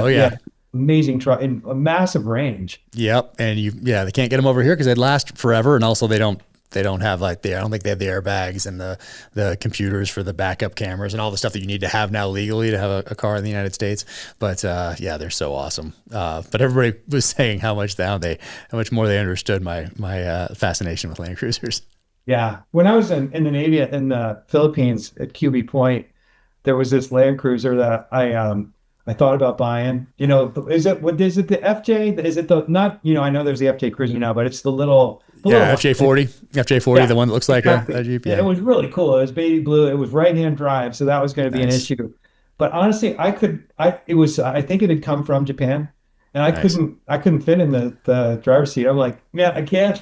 amazing truck and a massive range. Yep, and they can't get them over here because they'd last forever, and also they don't have I don't think they have the airbags and the computers for the backup cameras and all the stuff that you need to have now legally to have a car in the United States. But they're so awesome. But everybody was saying how much more they understood my fascination with Land Cruisers. Yeah. When I was in the Navy in the Philippines at QB Point, there was this Land Cruiser that I thought about buying. Is it the FJ? Is it the not? I know there's the FJ Cruiser now, but it's the little blue. Yeah, FJ40, the one that looks like a Jeep. Yeah, it was really cool. It was baby blue. It was right-hand drive, so that was going to be an issue. But honestly, I think it had come from Japan, and I couldn't fit in the driver's seat. I'm like, man, I can't.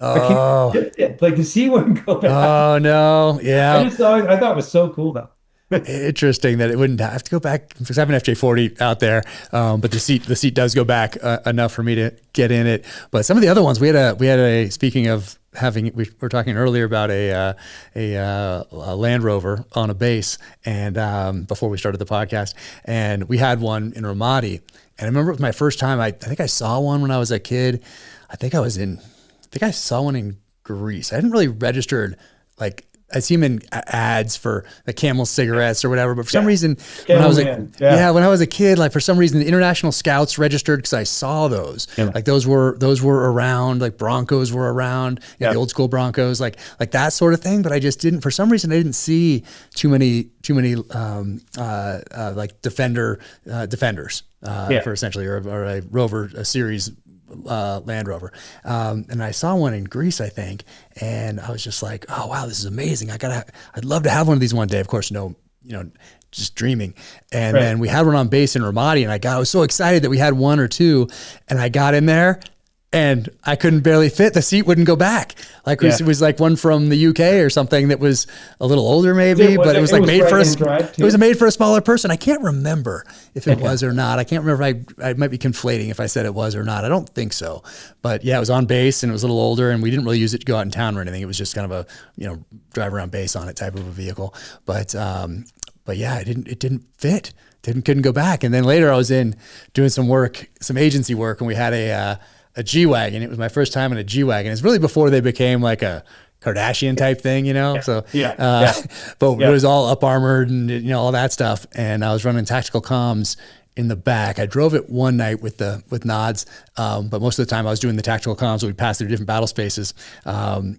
Like the seat wouldn't go back. Oh no, yeah. I thought it was so cool though. Interesting that it wouldn't have to go back because I have an FJ40 out there, but the seat does go back enough for me to get in it. But some of the other ones we had a speaking of having, we were talking earlier about a Land Rover on a base, and before we started the podcast, and we had one in Ramadi, and I remember it was my first time. I think I saw one when I was a kid. I think I saw one in Greece. I hadn't really registered, like I see them in ads for the Camel cigarettes or whatever, but for some reason, when I was a kid, like for some reason, the International Scouts registered because I saw those. Yeah. Like those were around, like Broncos were around, the old school Broncos, like that sort of thing. But I just didn't, for some reason, I didn't see too many like defenders for essentially, or a Rover, a series Land Rover. And I saw one in Greece, I think, and I was just like, oh wow, this is amazing. I'd love to have one of these one day. Of course, just dreaming. And then we had one on base in Ramadi, and I was so excited that we had one or two, and I got in there and I couldn't barely fit. The seat wouldn't go back. Like it was like one from the UK or something that was a little older maybe, but it was like made for a smaller person. I can't remember if it was or not. I can't remember. I might be conflating if I said it was or not. I don't think so. But yeah, it was on base and it was a little older, and we didn't really use it to go out in town or anything. It was just kind of a, drive around base on it type of a vehicle. But yeah, it didn't fit. Couldn't go back. And then later I was in doing some agency work, and we had a G-Wagon. It was my first time in a G-Wagon. It's really before they became like a Kardashian type thing, So, but it was all up armored and, all that stuff. And I was running tactical comms in the back. I drove it one night with nods. But most of the time I was doing the tactical comms. So we passed through different battle spaces, and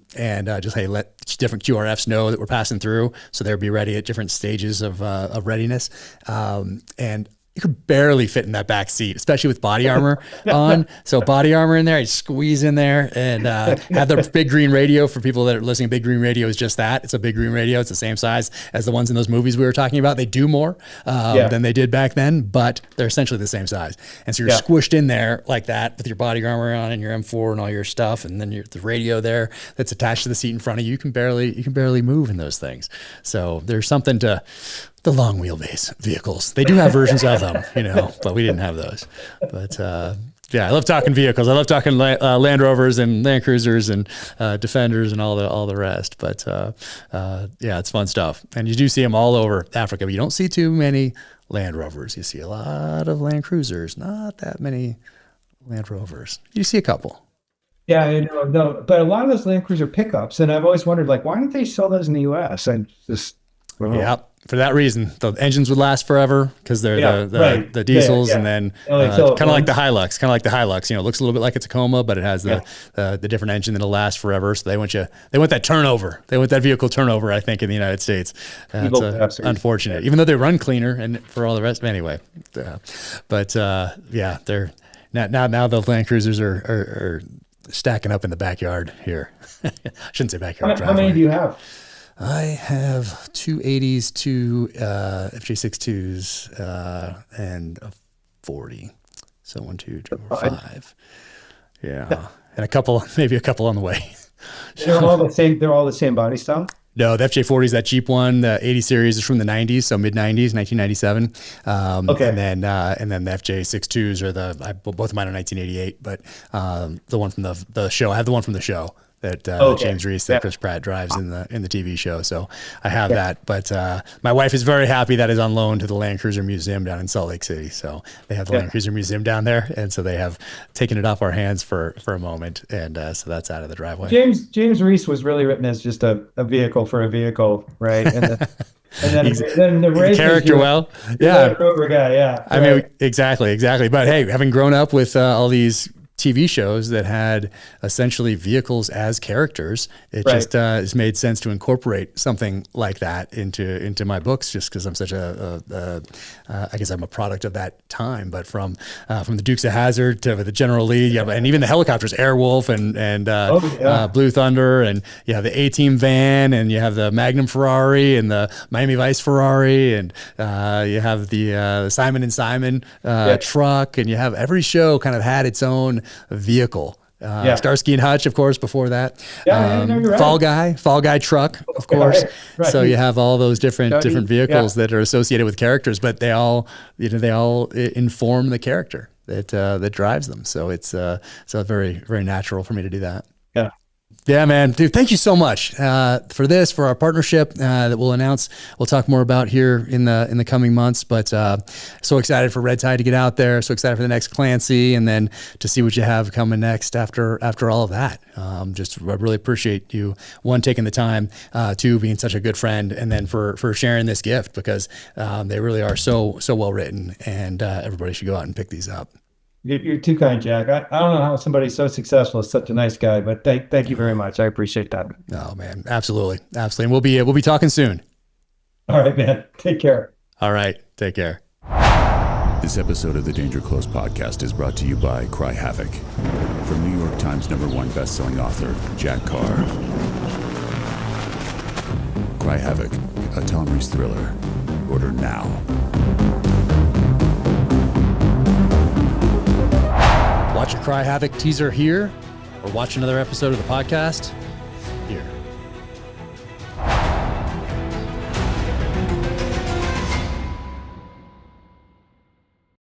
just, hey, let different QRFs know that we're passing through, so they'll be ready at different stages of readiness. And you could barely fit in that back seat, especially with body armor on. So body armor in there, I squeeze in there, and have the big green radio. For people that are listening, big green radio is just that. It's a big green radio. It's the same size as the ones in those movies we were talking about. They do more than they did back then, but they're essentially the same size. And so you're squished in there like that with your body armor on and your M4 and all your stuff, and then the radio there that's attached to the seat in front of you. You can barely move in those things. So there's something to the long wheelbase vehicles. They do have versions of them, but we didn't have those. But I love talking vehicles. I love talking Land Rovers and Land Cruisers and Defenders and all the rest. But it's fun stuff. And you do see them all over Africa, but you don't see too many Land Rovers. You see a lot of Land Cruisers, not that many Land Rovers. You see a couple. Yeah, no, but a lot of those Land Cruiser pickups, and I've always wondered, like, why don't they sell those in the U.S.? For that reason, the engines would last forever because they're the diesels, and then kind of like the Hilux. It looks a little bit like a Tacoma, but it has the different engine that'll last forever. So they want that turnover. They want that vehicle turnover, I think, in the United States. It's unfortunate, even though they run cleaner and for all the rest. Anyway, they're now the Land Cruisers are stacking up in the backyard here. I shouldn't say backyard. How many do you have? I have two 80s, two FJ62s, and a 40. So 1, 2, 3, 4, 5. Yeah. And maybe a couple on the way. They're all the same. They're all the same body style. No, the FJ40 is that Jeep one. The 80 series is from the 90s, so mid 90s, 1997. And then the FJ62s are both of mine are 1988, but the one from the show. I have the one from the show that James Reese, that Chris Pratt drives in the TV show. So I have that. But my wife is very happy that is on loan to the Land Cruiser Museum down in Salt Lake City. So they have the Land Cruiser Museum down there, and so they have taken it off our hands for a moment, and so that's out of the driveway. James Reese was really written as just a vehicle for a vehicle, right? And then the race character, Rover guy, I mean, exactly. But hey, having grown up with all these TV shows that had essentially vehicles as characters. It Right. just has made sense to incorporate something like that into my books, just because I'm such I guess I'm a product of that time. But from the Dukes of Hazzard to the General Lee, and even the helicopters, Airwolf and Blue Thunder, and you have the A-Team van, and you have the Magnum Ferrari and the Miami Vice Ferrari, and you have the Simon and Simon truck, and you have every show kind of had its own vehicle. Starsky and Hutch, of course, before that. You're right. Fall Guy truck, of course. Right. So you have all those different vehicles that are associated with characters, but they all inform the character that drives them. So it's very, very natural for me to do that. Yeah. Yeah, man, dude, thank you so much for our partnership that we'll announce. We'll talk more about here in the coming months. But so excited for Red Tide to get out there. So excited for the next Clancy, and then to see what you have coming next after all of that. I really appreciate you, one, taking the time, two, being such a good friend, and then for sharing this gift, because they really are so well written, and everybody should go out and pick these up. You're too kind, Jack. I don't know how somebody so successful is such a nice guy, but thank you very much. I appreciate that. Oh man, absolutely. And we'll be talking soon. All right, man. Take care. All right, take care. This episode of the Danger Close podcast is brought to you by Cry Havoc, from New York Times #1 best-selling author Jack Carr. Cry Havoc, a Tom Rees thriller. Order now. Watch a Cry Havoc teaser here, or watch another episode of the podcast.